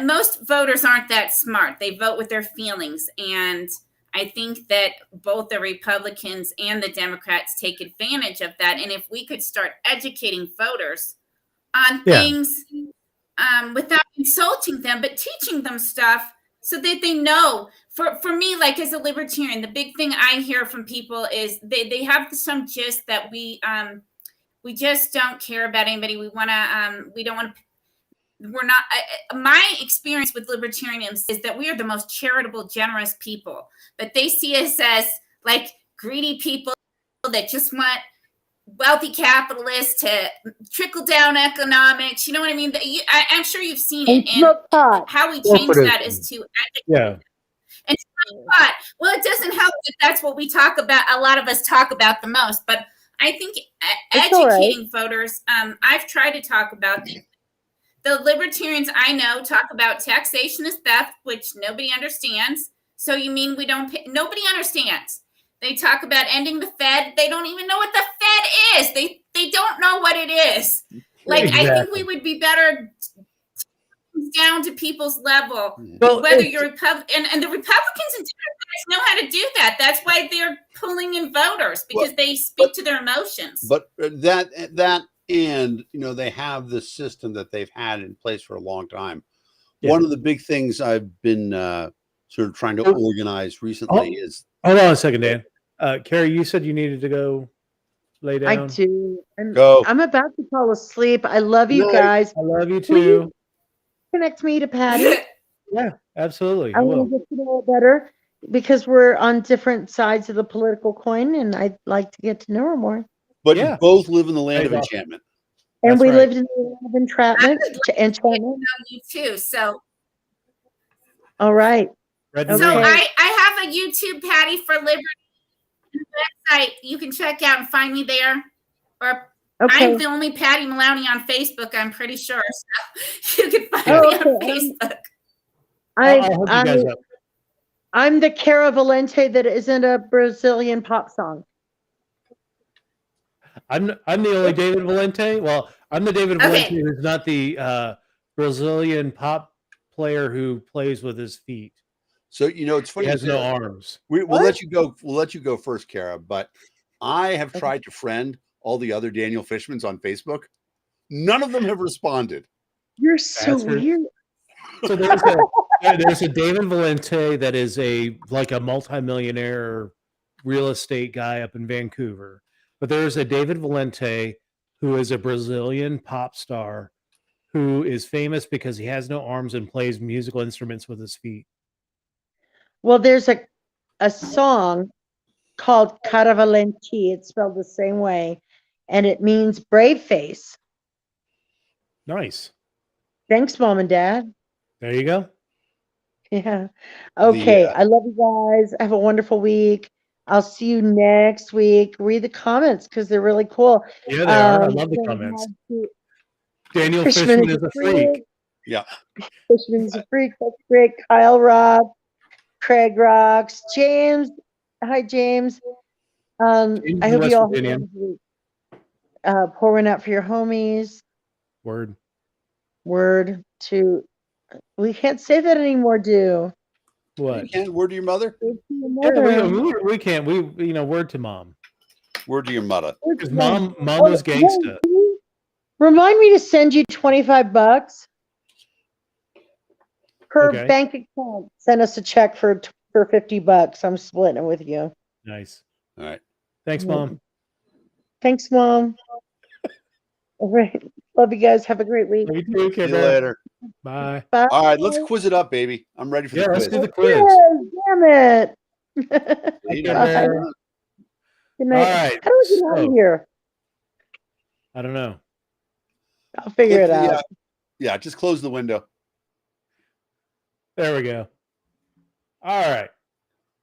most voters aren't that smart. They vote with their feelings. And I think that both the Republicans and the Democrats take advantage of that. And if we could start educating voters on things without insulting them, but teaching them stuff so that they know. For me, like as a libertarian, the big thing I hear from people is they have some gist that we just don't care about anybody. We don't want to. We're not. My experience with libertarians is that we are the most charitable, generous people, but they see us as like greedy people that just want wealthy capitalists to trickle down economics. You know what I mean? I'm sure you've seen it. And how we change that is to educate. And well, it doesn't help that that's what we talk about. A lot of us talk about the most, but I think educating voters. I've tried to talk about the libertarians I know talk about taxation is theft, which nobody understands. So you mean we don't pay? Nobody understands. They talk about ending the Fed. They don't even know what the Fed is. They don't know what it is. Like, exactly. I think we would be better down to people's level. Well, whether you're Republican, and the Republicans and Democrats know how to do that. That's why they're pulling in voters, because they speak to their emotions. But that and, you know, they have this system that they've had in place for a long time. Yeah. One of the big things I've been sort of trying to organize recently is... Hold on a second, Dan. Carrie, you said you needed to go... lay I down? do. Go. I'm about to fall asleep. I love you Night. guys. I love you Will you too. connect me to Patty? Yeah, absolutely. I I want will. to get to know her better because we're on different sides of the political coin, and I'd like to get to know her more. But Yeah. you both live in the land of Right off. enchantment. And That's we right. lived in the land of entrapment. I would like to get to Enchantment. know you too. So All right. Red and So green. I have a YouTube Patty for Liberty website you can check out and find me there. Or Okay. I'm the only Patty Malowney on Facebook, I'm pretty sure. So you can find Yeah. me Oh, on okay. Facebook. I'll hook you guys up. I'm the Cara Valente that isn't a Brazilian pop song. I'm the only David Valente. Well, I'm the David Okay. Valente who's not the Brazilian pop player who plays with his feet. So it's He funny. has no arms. We'll What? let you go. We'll let you go first, Kara. But I have tried to friend all the other Daniel Fishmans on Facebook. None of them have responded. You're so Bastard. weird. So there's a David Valente that is a multimillionaire real estate guy up in Vancouver. But there's a David Valente who is a Brazilian pop star who is famous because he has no arms and plays musical instruments with his feet. Well, there's a song called Cara Valente. It's spelled the same way, and it means brave face. Nice. Thanks, Mom and Dad. There you go. Yeah. Okay. The, I love you guys. Have a wonderful week. I'll see you next week. Read the comments because they're really cool. Yeah, they are. I love the so comments. we Daniel Fishman Fishman is a freak. Yeah. Fishman's a freak. That's great. Kyle Rock, Craig Rocks, James. Hi, James. James I in hope West you all have a Virginia. wonderful week. Pour one out for your homies. Word. Word to. We can't say that anymore, do? What? You can. Word to your mother. Word to your Yeah, mother. we can't. Word to mom. Word to your mother. Word to Because mom. mom was gangsta. Remind me to send you $25 per Okay. bank account. Send us a check for $50. I'm splitting it with you. Nice. All right. Thanks, mom. Thanks, Mom. All right. Love you guys. Have a great week. Love you too, See Care you Bear. later. Bye. Bye. All right. Let's quiz it up, baby. I'm ready for Yeah, the let's quiz. do the quiz. Yes, damn it. Hey, Care now. Bear. Good night. All right. How do we get out of So, here? I don't know. I'll figure Click it the, out. yeah, just close the window. There we go. All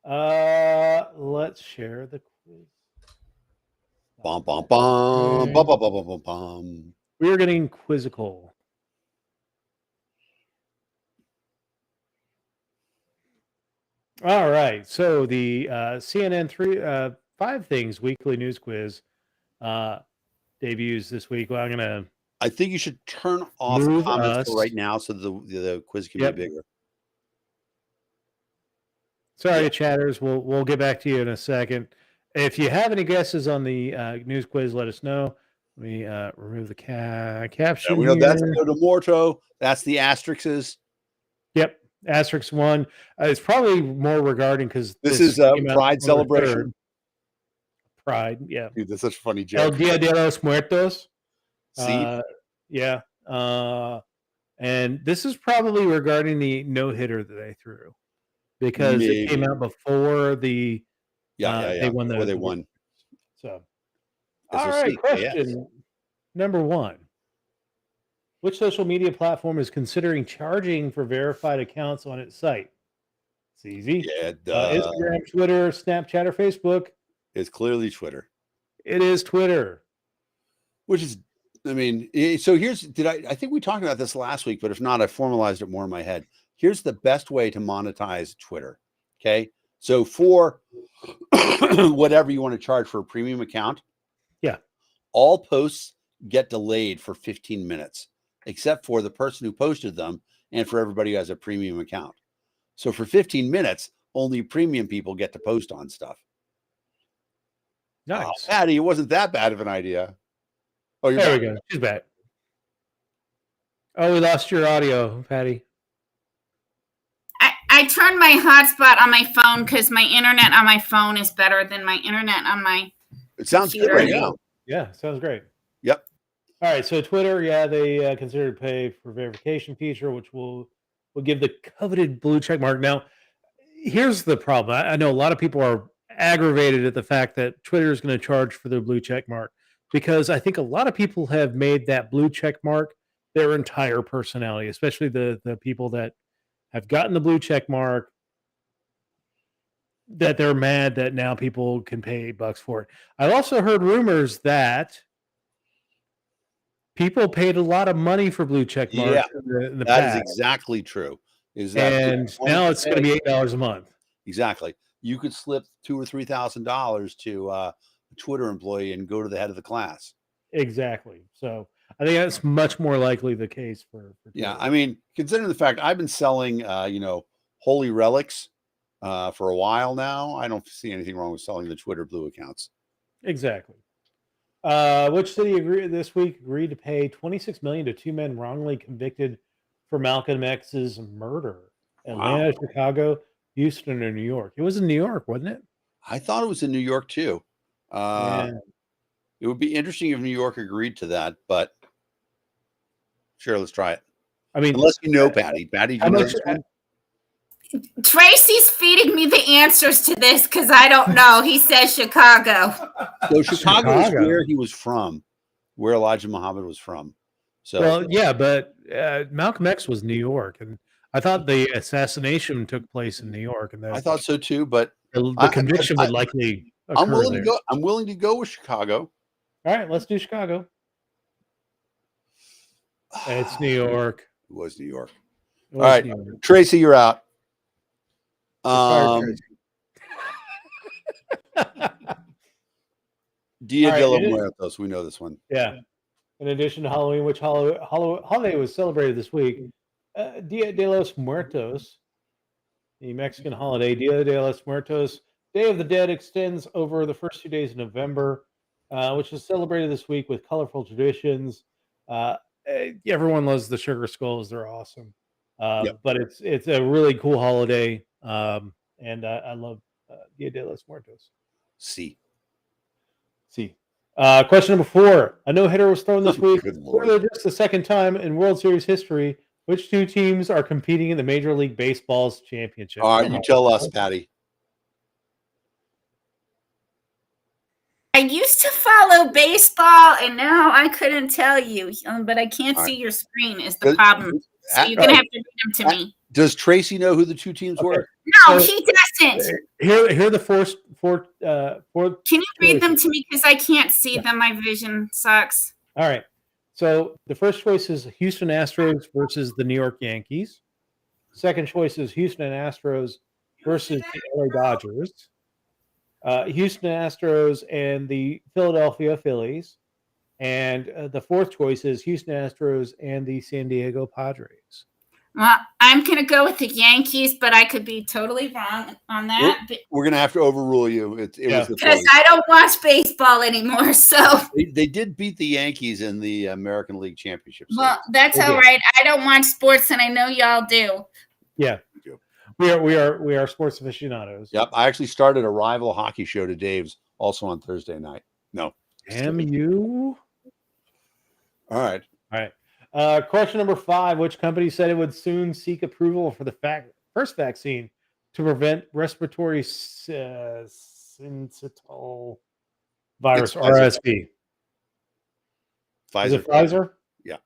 right. Let's share the quiz. Bum, bum, bum, bum, bum, bum, bum, bum, bum. We are getting quizzical. All right. So the CNN 5 Things Weekly News Quiz debuts this week. Well, I'm gonna I think you should turn off move comments for us. right now so the quiz can Yep. be bigger. Sorry, chatters. We'll get back to you in a second. If you have any guesses on the news quiz, let us know. Let me remove the caption. And we know that's here. Toto Morto. That's the asterisks. Yep, asterisk 1. It's probably more regarding because This is came out Pride October celebration. 3rd. Pride, yeah. Dude, that's such a funny El joke. Dia de los Muertos. See? Yeah. And this is probably regarding the no-hitter that they threw because it came Maybe. out before the they won Before they the won. So, SOC, all right, yes. question number 1. Which social media platform is considering charging for verified accounts on its site? It's easy. Yeah, Instagram, Twitter, Snapchat, or Facebook. it's clearly Twitter. It is Twitter. Which is, I mean, so here's, I think we talked about this last week, but if not, I formalized it more in my head. Here's the best way to monetize Twitter. Okay. So for whatever you want to charge for a premium account. Yeah. All posts get delayed for 15 minutes, except for the person who posted them and for everybody who has a premium account. So for 15 minutes, only premium people get to post on stuff. Nice. Oh, Patty, it wasn't that bad of an idea. Oh, you're There back. we go. She's back. Oh, we lost your audio, Patty. I turned my hotspot on my phone because my internet on my phone is better than my internet on my It sounds good right now. Yeah, sounds great. Yep. All right, so Twitter, yeah, they consider to pay for verification feature, which will give the coveted blue check mark. Now, here's the problem. I know a lot of people are aggravated at the fact that Twitter is going to charge for their blue check mark because I think a lot of people have made that blue check mark their entire personality, especially the people that have gotten the blue check mark, that they're mad that now people can pay $8 for it. I've also heard rumors that people paid a lot of money for blue check marks in the That is past, exactly true. Is that and now it's going to be $8 a month. exactly? You could slip $2,000 or $3,000 to a Twitter employee and go to the head of the class. Exactly. So I think that's much more likely the case for Yeah, Twitter. I mean, considering the fact I've been selling, holy relics for a while now, I don't see anything wrong with selling the Twitter blue accounts. Exactly. Which city this week agreed to pay $26 million to two men wrongly convicted for Malcolm X's murder? Atlanta, Chicago, Houston, or New York? It was in New York, wasn't it? I thought it was in New York too. Yeah. It would be interesting if New York agreed to that, but sure, let's try it. I mean, Unless you know Patty. Patty, do you know this one? Tracy's feeding me the answers to this because I don't know. He says Chicago. So Chicago is Chicago. where he was from, where Elijah Muhammad was from. So well, yeah, but Malcolm X was New York, and I thought the assassination took place in New York, and I thought so too, but the conviction would likely occur I'm willing there. to go. I'm willing to go with Chicago. All right, let's do Chicago. It's New York. It was New York. It All was right, New York. Tracy, you're out. Fired Dia All right, de los it is- Muertos. We know this one. Yeah. In addition to Halloween, which holiday was celebrated this week, Dia de los Muertos, the Mexican holiday, Dia de los Muertos, Day of the Dead, extends over the first 2 days of November, which is celebrated this week with colorful traditions. Everyone loves the sugar skulls; they're awesome. Yep. But it's a really cool holiday, and I love Dia de los Muertos. See. Question number 4. A no-hitter was thrown this week Good for Lord. just the second time in World Series history. Which two teams are competing in the Major League Baseball's championship? All right, you tell us, Patty. I used to follow baseball, and now I couldn't tell you, but I can't All right. see your screen is the Does- problem. So you're going to have to read them to me. Does Tracy know who the two teams were? No, So- he doesn't. Here are the four. Can you read them to me? Because I can't see them. My vision sucks. All right. So the first choice is Houston Astros versus the New York Yankees. Second choice is Houston Astros versus the LA Dodgers. Houston Astros and the Philadelphia Phillies. And the fourth choice is Houston Astros and the San Diego Padres. Well, I'm going to go with the Yankees, but I could be totally wrong on that. We're going to have to overrule you. It Yeah. was the Because Phillies. I don't watch baseball anymore. So, They did beat the Yankees in the American League Championship. well, that's Okay. all right. I don't watch sports, and I know y'all do. Yeah. do. We are sports aficionados. Yep. I actually started a rival hockey show to Dave's also on Thursday night. No. Damn you. All right. All right. Question number 5. Which company said it would soon seek approval for the first vaccine to prevent respiratory syncytial virus, It's Pfizer. RSV? Is Pfizer. it Pfizer? Yeah.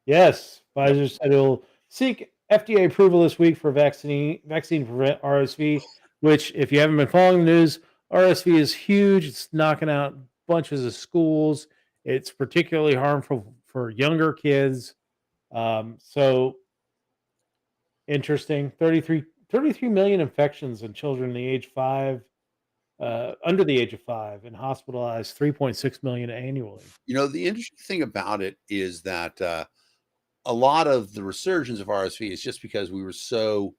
Yes. Pfizer said it will seek FDA approval this week for vaccine to prevent RSV, which, if you haven't been following the news, RSV is huge. It's knocking out bunches of schools. It's particularly harmful for younger kids. So interesting. 33 million infections in children under the age of 5, and hospitalized 3.6 million annually. You know, the interesting thing about it is that a lot of the resurgence of RSV is just because we were so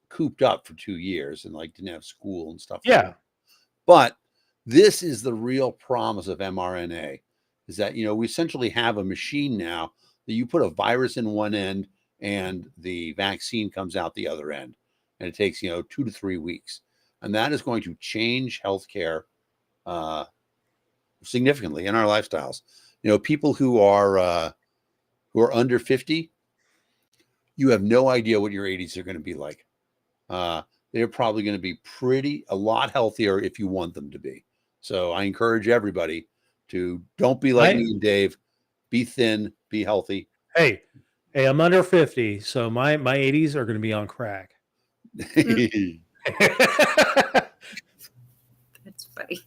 cooped up for 2 years and didn't have school and stuff. Yeah. Like that. But this is the real promise of mRNA, is that, we essentially have a machine now that you put a virus in one end and the vaccine comes out the other end. And it takes, 2 to 3 weeks. and that is going to change healthcare significantly in our lifestyles. People who are under 50, you have no idea what your 80s are going to be like. They're probably going to be a lot healthier if you want them to be. So I encourage everybody to don't be like me and Dave. Be thin, be healthy. Hey, I'm under 50, so my 80s are going to be on crack. That's funny.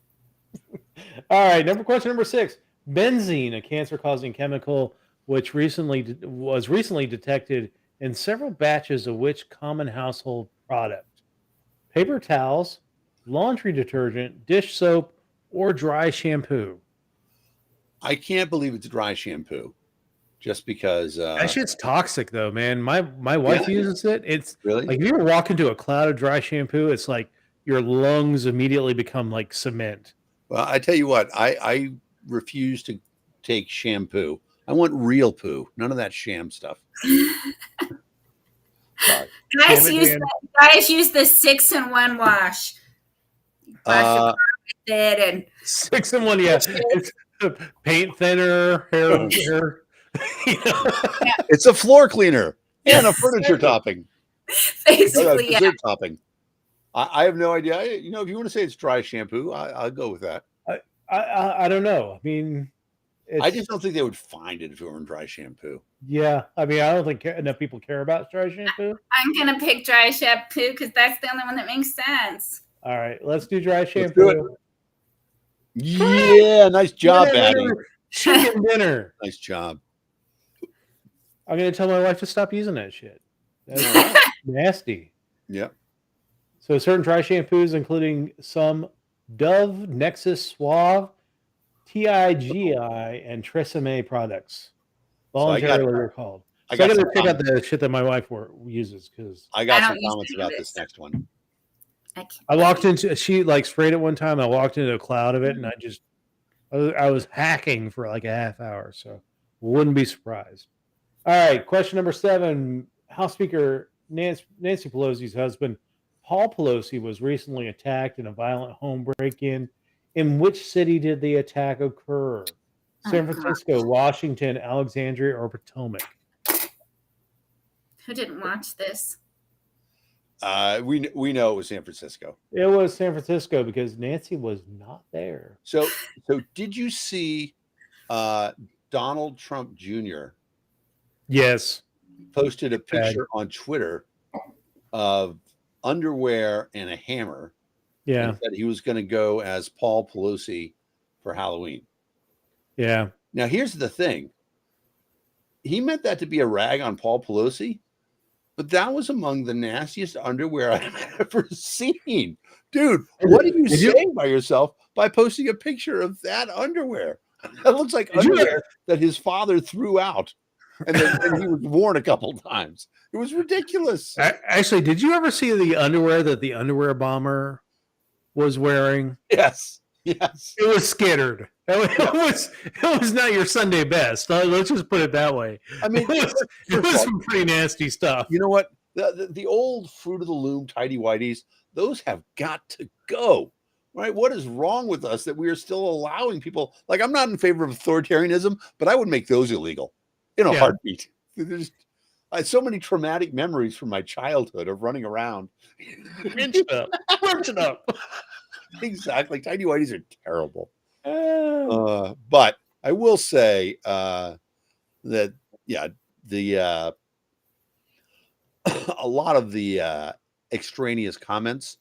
All right, question number 6. Benzene, a cancer-causing chemical, which was recently detected in several batches of which common household product? Paper towels, laundry detergent, dish soap, or dry shampoo? I can't believe it's dry shampoo, just because that shit's toxic, though, man. My wife uses it. It's really like if you ever walk into a cloud of dry shampoo, it's like your lungs immediately become like cement. Well, I tell you what, I refuse to take shampoo. I want real poo, none of that sham stuff. Sorry. Guys use the 6-in-1 wash. Wash your car with it and 6-in-1, yeah. It's paint thinner, hair. It's a floor cleaner and a furniture topping. Basically, dessert topping. I have no idea. If you want to say it's dry shampoo, I'll go with that. I don't know. I mean, I just don't think they would find it if it were in dry shampoo. Yeah, I mean, I don't think enough people care about dry shampoo. I'm gonna pick dry shampoo because that's the only one that makes sense. All right, let's do dry shampoo. Yeah, nice job, Patty. Chicken dinner. Nice job. I'm gonna tell my wife to stop using that shit. That's nasty. Yep. So certain dry shampoos, including some Dove, Nexus, Suave, TIGI, and Tresemme products, voluntarily recalled. I got to check out the shit that my wife uses because I got some comments about this next one. I walked into she like sprayed it one time. I walked into a cloud of it, and I was hacking for like a half hour. So wouldn't be surprised. All right, question number 7. House Speaker Nancy Pelosi's husband, Paul Pelosi, was recently attacked in a violent home break-in. In which city did the attack occur? San Francisco, Washington, Alexandria, or Potomac? Who didn't watch this? We know it was San Francisco. It was San Francisco because Nancy was not there. So did you see Donald Trump Jr.? Yes. Posted a picture on Twitter of underwear and a hammer. Yeah. Said he was going to go as Paul Pelosi for Halloween. Yeah. Now, here's the thing. He meant that to be a rag on Paul Pelosi, but that was among the nastiest underwear I've ever seen. Dude, what are you saying by yourself by posting a picture of that underwear? That looks like underwear that his father threw out. And then he was worn a couple times. It was ridiculous. Actually, did you ever see the underwear that the underwear bomber was wearing? Yes. Yes. It was skittered. It was not your Sunday best. Let's just put it that way. I mean, it was some pretty nasty stuff. You know what? The old Fruit of the Loom tighty whities, those have got to go. Right? What is wrong with us that we are still allowing people? Like, I'm not in favor of authoritarianism, but I would make those illegal in a heartbeat. I had so many traumatic memories from my childhood of running around. Wrench it up. Exactly. Tidy whities are terrible. But I will say that, a lot of the extraneous comments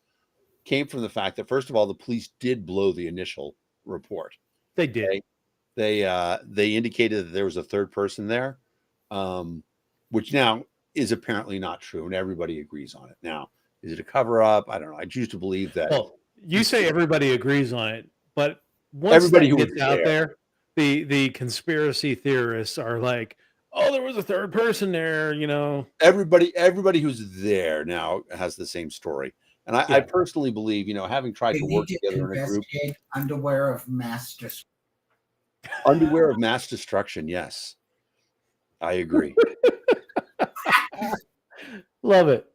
came from the fact that, first of all, the police did blow the initial report. They did. They indicated that there was a third person there, which now is apparently not true, and everybody agrees on it. Now, is it a cover-up? I don't know. I choose to believe that. Well, you say everybody agrees on it, but once everybody who gets out there, the conspiracy theorists are like, "Oh, there was a third person there," you know. Everybody who's there now has the same story. And I personally believe, having tried to work together in a group. Underwear of mass destruction. Underwear of mass destruction, yes. I agree. Love it.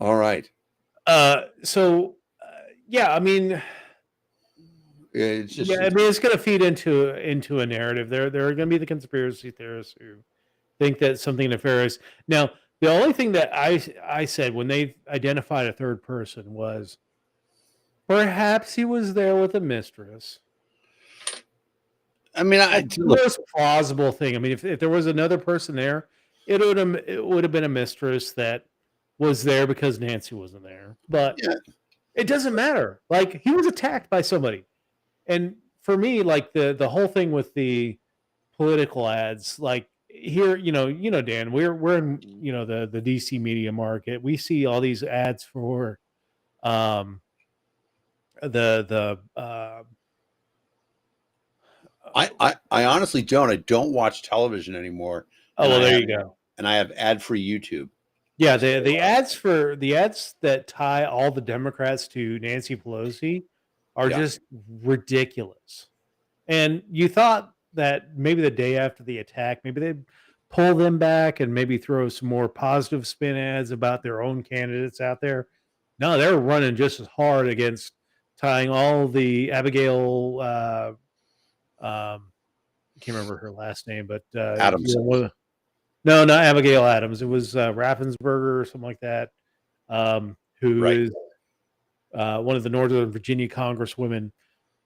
All right. Yeah, I mean, It's just yeah, I mean, it's going to feed into a narrative. There are going to be the conspiracy theorists who think that something nefarious. Now, the only thing that I said when they identified a third person was perhaps he was there with a mistress. I mean, That's the most plausible thing. I mean, if there was another person there, it would have been a mistress that was there because Nancy wasn't there. But yeah. it doesn't matter. Like, he was attacked by somebody. And for me, like the whole thing with the political ads, like here, Dan, we're in, the DC media market. We see all these ads for the I honestly don't. I don't watch television anymore. oh, well, there you go. And I have ad-free YouTube. Yeah, the ads that tie all the Democrats to Nancy Pelosi are just ridiculous. And you thought that maybe the day after the attack, maybe they'd pull them back and maybe throw some more positive spin ads about their own candidates out there. No, they're running just as hard against tying all the Abigail. I can't remember her last name, but Adams. No, not Abigail Adams. It was Raffensperger or something like that, who is one of the Northern Virginia congresswomen.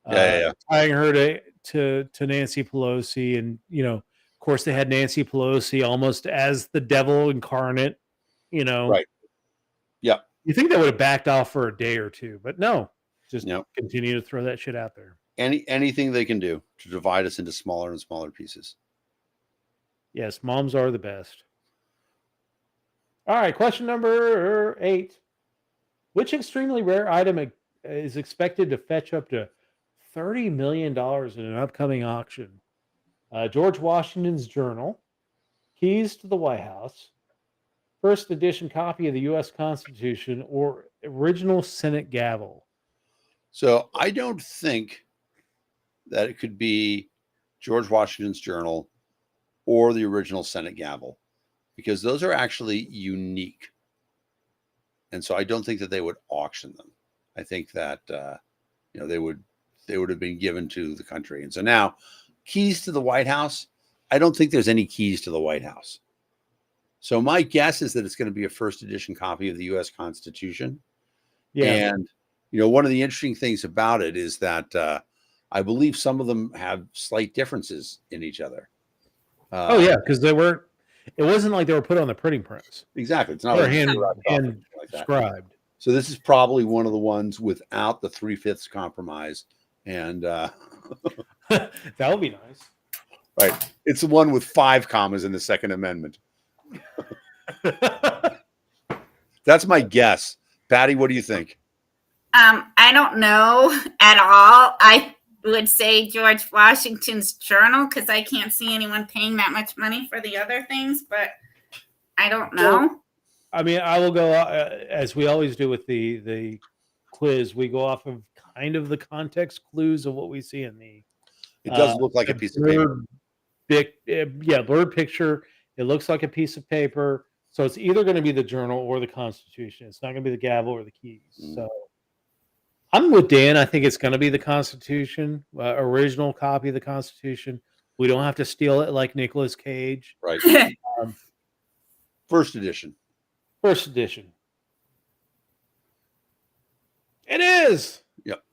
Tying her to Nancy Pelosi, and of course they had Nancy Pelosi almost as the devil incarnate. Right. Yeah. You think they would have backed off for a day or two, but no, just continue to throw that shit out there. Anything they can do to divide us into smaller and smaller pieces. Yes, moms are the best. All right, question number 8. Which extremely rare item is expected to fetch up to $30 million in an upcoming auction? George Washington's journal, keys to the White House, first edition copy of the U.S. Constitution, or original Senate gavel? So I don't think that it could be George Washington's journal or the original Senate gavel, because those are actually unique. And so I don't think that they would auction them. I think that they would have been given to the country. And so now, keys to the White House, I don't think there's any keys to the White House. So my guess is that it's going to be a first edition copy of the U.S. Constitution. Yeah. And one of the interesting things about it is that I believe some of them have slight differences in each other. Because it wasn't like they were put on the printing press. Exactly. It's not hand scribed. So this is probably one of the ones without the 3/5 compromise. And that would be nice. Right. It's the one with 5 commas in the Second Amendment. That's my guess. Patty, what do you think? I don't know at all. I would say George Washington's journal, because I can't see anyone paying that much money for the other things, but I don't know. Well, I mean, I will go as we always do with the quiz. We go off of kind of the context clues of what we see in the. It does look like a piece of paper. Blurred picture. It looks like a piece of paper. So it's either going to be the journal or the Constitution. It's not going to be the gavel or the keys. So I'm with Dan. I think it's going to be the Constitution, original copy of the Constitution. We don't have to steal it like Nicolas Cage. Right. First edition. First edition. It is. Yep.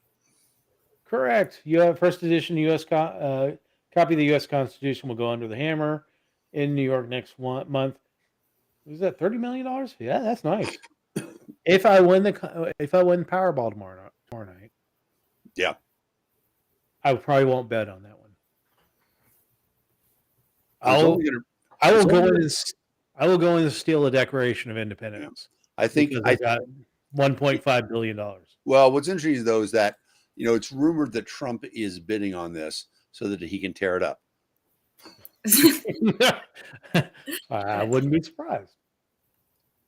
Correct. You have first edition U.S. Copy of the U.S. Constitution will go under the hammer in New York next month. Is that $30 million? Yeah, that's nice. If I win Powerball tomorrow night, yeah, I probably won't bet on that one. I will go in and steal the Declaration of Independence. Yeah. I think I got $1.5 billion. Well, what's interesting though is that it's rumored that Trump is bidding on this so that he can tear it up. I wouldn't be surprised.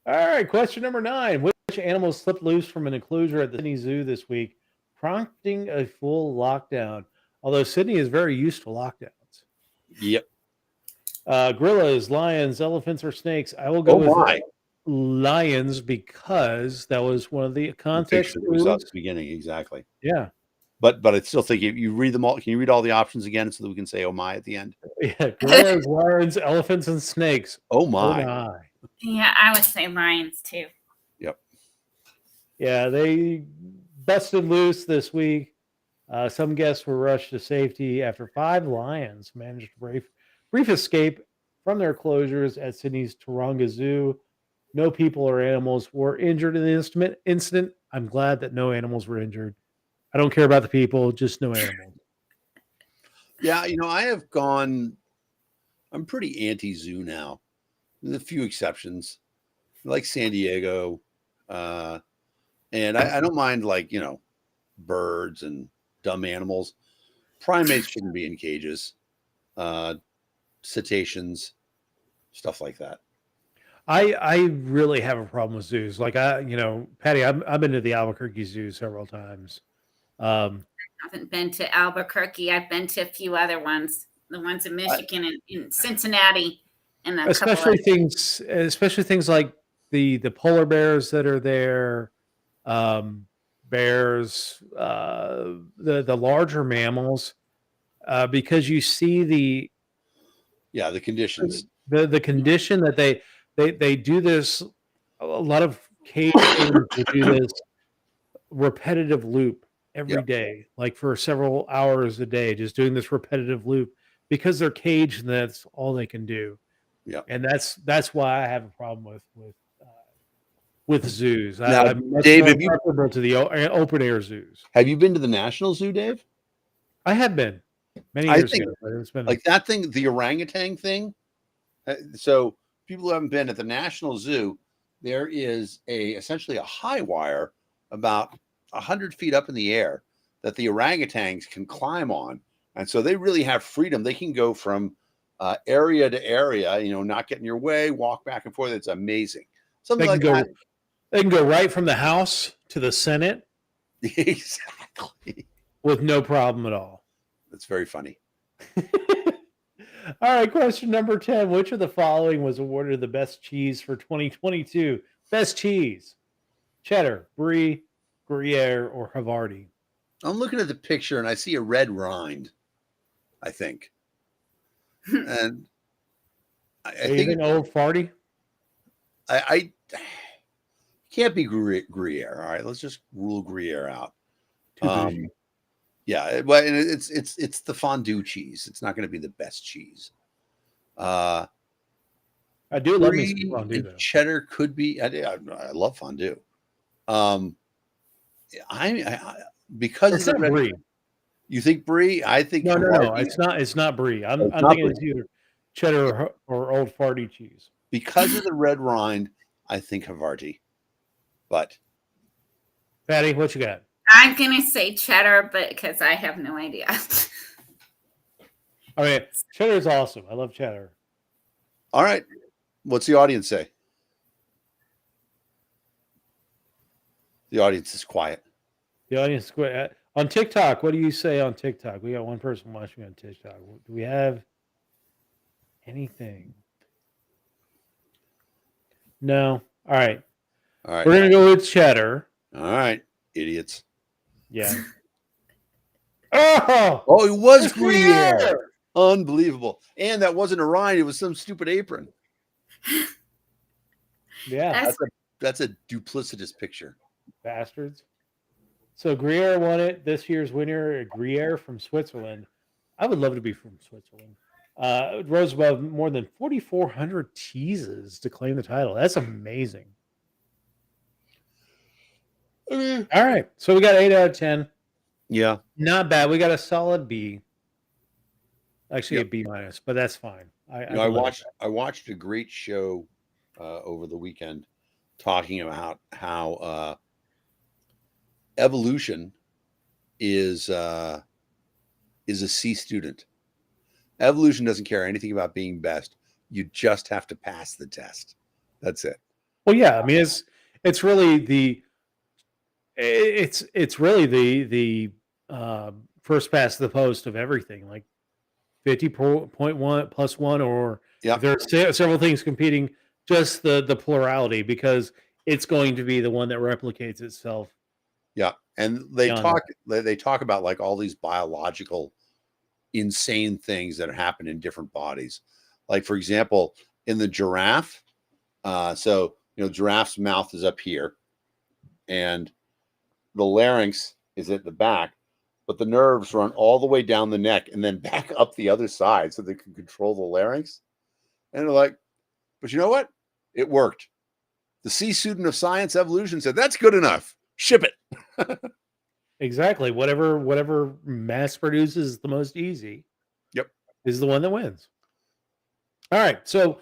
All right, question number 9. Which animals slipped loose from an enclosure at the Sydney Zoo this week, prompting a full lockdown? Although Sydney is very used to lockdowns. Yep. Gorillas, lions, elephants, or snakes? I will go with lions because that was one of the The context picture that we saw at clues. the beginning, exactly. Yeah. But I still think if you read them all, can you read all the options again so that we can say "oh my" at the end? Yeah. Bears, lions, elephants, and snakes. Oh Oh my! my. Yeah, I would say lions too. Yep. Yeah, they busted loose this week. Some guests were rushed to safety after 5 lions managed a brief escape from their closures at Sydney's Taronga Zoo. No people or animals were injured in the incident. I'm glad that no animals were injured. I don't care about the people, just no animals. Yeah, I have gone. I'm pretty anti-zoo now. There's a few exceptions, like San Diego, and I don't mind birds and dumb animals. Primates shouldn't be in cages. Cetaceans, stuff like that. I really have a problem with zoos. Like Patty, I've been to the Albuquerque Zoo several times. I haven't been to Albuquerque. I've been to a few other ones. The ones in Michigan and in Cincinnati, and a especially couple things like the polar bears that are there, bears, the larger mammals, because you see the conditions. the condition that they do this. A lot of cage owners will do this repetitive loop every day, like for several hours a day, just doing this repetitive loop because they're caged and that's all they can do. Yeah, and that's why I have a problem with zoos. Now, I'm much Dave, more have you- preferable to the open air zoos. Have you been to the National Zoo, Dave? I have been many I years think, ago, but it's been Like that thing, the orangutan thing. So people who haven't been at the National Zoo, there is essentially a high wire about 100 feet up in the air that the orangutans can climb on, and so they really have freedom. They can go from area to area, not get in your way, walk back and forth. It's amazing. Something like that. They can go right from the House to the Senate Exactly. with no problem at all. That's very funny. All right, question number 10. Which of the following was awarded the best cheese for 2022? Best cheese: cheddar, brie, Gruyere, or Havarti? I'm looking at the picture and I see a red rind, I think. And I think Anything old farty? I can't be Gruyere. All right, let's just rule Gruyere out. Too bougie. Yeah, but it's the fondue cheese. It's not going to be the best cheese. I do love me Brie some fondue and though. cheddar could be. I love fondue. Because It's of the not red. brie. You think brie? I think No. Havarti- It's not brie. I'm It's not thinking it's either cheddar or old farty cheese. because of the red rind. I think Havarti, but Patty, what you got? I'm gonna say cheddar, but because I have no idea. I mean, cheddar is awesome. I love cheddar. all right. What's the audience say? The audience is quiet. The audience on TikTok. What do you say on TikTok? We got one person watching on TikTok. Do we have anything? No. All right. All right. We're gonna go with cheddar. All right, idiots. Yeah. Oh, Oh, it was it's Gruyere. Gruyere! Unbelievable. And that wasn't a rind, it was some stupid apron. Yeah, That's a duplicitous picture. bastards. So Gruyere won it. This year's winner, Gruyere from Switzerland. I would love to be from Switzerland. It rose above more than 4,400 cheeses to claim the title. That's amazing. All right. So we got 8 out of 10. Yeah. Not bad. We got a solid B. Actually, Yep. a B minus, but that's fine. I watched a great show over the weekend talking about how evolution is a C student. Evolution doesn't care anything about being best. You just have to pass the test. That's it. Well, yeah. I mean, it's really the first past the post of everything, like 50.1 plus one, or Yeah. if there are several things competing, just the plurality, because it's going to be the one that replicates itself. Yeah, and they Beyond talk about like all these biological insane things that happen in different bodies. Like, for example, in the giraffe, so giraffe's mouth is up here, and the larynx is at the back, but the nerves run all the way down the neck and then back up the other side so they can control the larynx. And they're like, but you know what? It worked. The C student of science evolution said, that's good enough. Ship it. Exactly. Whatever mass produces the most easy. Yep. Is the one that wins. All right. So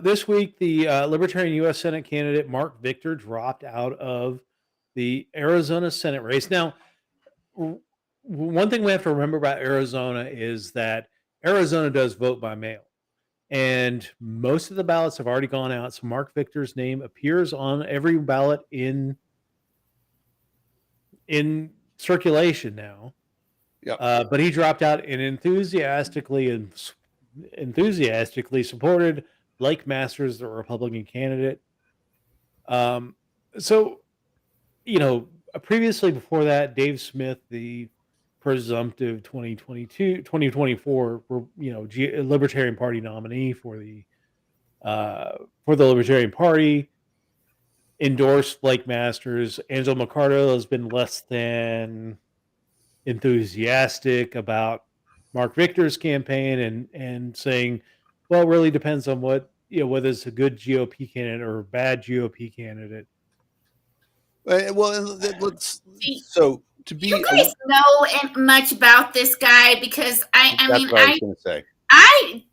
this week, the Libertarian U.S. Senate candidate Mark Victor dropped out of the Arizona Senate race. Now, one thing we have to remember about Arizona is that Arizona does vote by mail, and most of the ballots have already gone out. So Mark Victor's name appears on every ballot in circulation now. Yeah. But he dropped out and enthusiastically supported Blake Masters, the Republican candidate. So, previously before that, Dave Smith, the presumptive 2024, Libertarian Party nominee for the Libertarian Party, endorsed Blake Masters. Angela McCardle has been less than enthusiastic about Mark Victor's campaign and saying, well, it really depends on whether it's a good GOP candidate or a bad GOP candidate. Well, so to be, you guys know much about this guy? Because I was going to say, I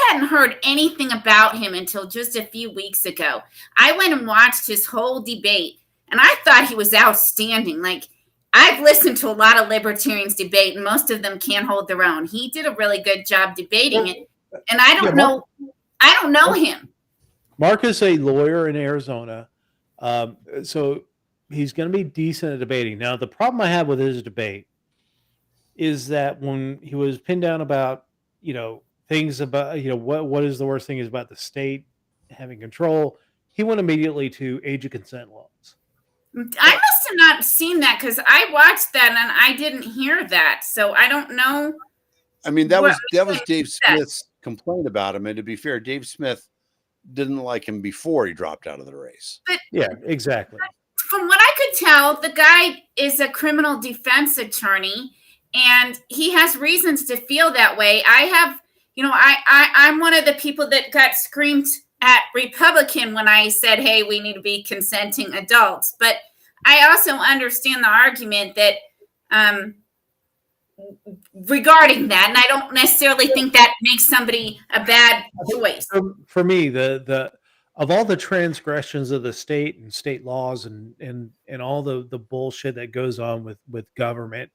hadn't heard anything about him until just a few weeks ago. I went and watched his whole debate, and I thought he was outstanding. Like, I've listened to a lot of libertarians debate, and most of them can't hold their own. He did a really good job debating it, and I don't know him. Mark is a lawyer in Arizona, so he's going to be decent at debating. Now, the problem I have with his debate is that when he was pinned down about, things about, what is the worst thing is about the state having control, he went immediately to age of consent laws. I must have not seen that, because I watched that and I didn't hear that. So I don't know. I mean, that was Dave Smith's complaint about him. And to be fair, Dave Smith didn't like him before he dropped out of the race. But yeah, exactly. From what I could tell, the guy is a criminal defense attorney, and he has reasons to feel that way. I have, I'm one of the people that got screamed at Republican when I said, hey, we need to be consenting adults. But I also understand the argument that regarding that, and I don't necessarily think that makes somebody a bad choice. For me, the of all the transgressions of the state and state laws and all the bullshit that goes on with government,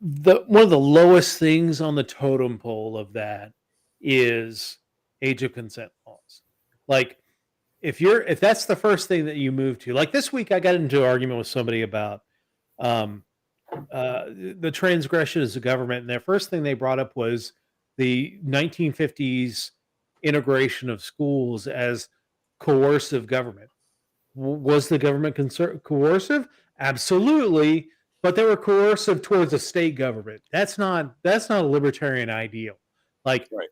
one of the lowest things on the totem pole of that is age of consent laws. Like, if that's the first thing that you move to, like this week I got into an argument with somebody about the transgressions of government, and the first thing they brought up was the 1950s integration of schools as coercive government. Was the government coercive? Absolutely, but they were coercive towards a state government. That's not a libertarian ideal. Like, right.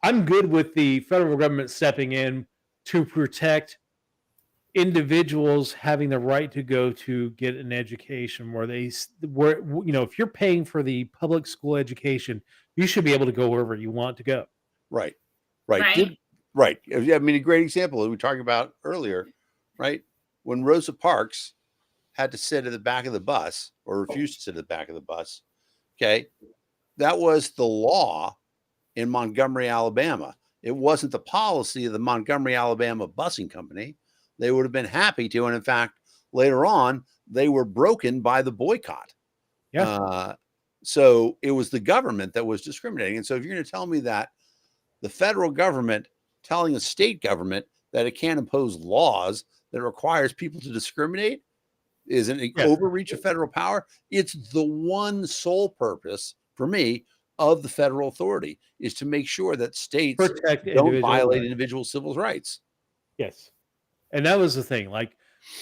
I'm good with the federal government stepping in to protect individuals having the right to go to get an education where if you're paying for the public school education, you should be able to go wherever you want to go. Right. Right. I mean, a great example that we were talking about earlier, right? When Rosa Parks had to sit at the back of the bus or refused to sit at the back of the bus, okay, that was the law in Montgomery, Alabama. It wasn't the policy of the Montgomery, Alabama busing company. They would have been happy to. And in fact, later on, they were broken by the boycott. Yeah. So it was the government that was discriminating. And so if you're going to tell me that the federal government telling a state government that it can't impose laws that requires people to discriminate is an overreach of federal power, it's the one sole purpose for me of the federal authority is to make sure that states Protect don't individual violate rights. individual civil rights. Yes. And that was the thing. Like,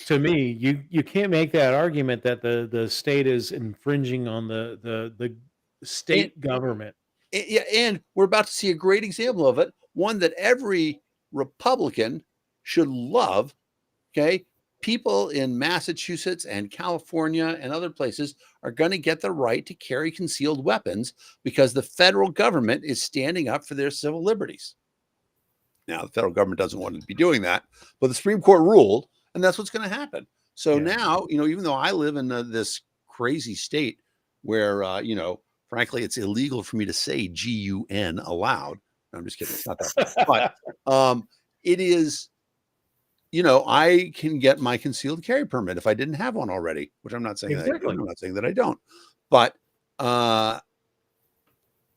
to me, you can't make that argument that the state is infringing on the state government. Yeah, and we're about to see a great example of it, one that every Republican should love. Okay. People in Massachusetts and California and other places are going to get the right to carry concealed weapons because the federal government is standing up for their civil liberties. Now, the federal government doesn't want to be doing that, but the Supreme Court ruled, and that's what's going to happen. So now, even though I live in this crazy state where, frankly, it's illegal for me to say GUN aloud. No, I'm just kidding. It's not that. But it is, I can get my concealed carry permit if I didn't have one already, which I'm not saying that I do. I'm not saying that I don't. But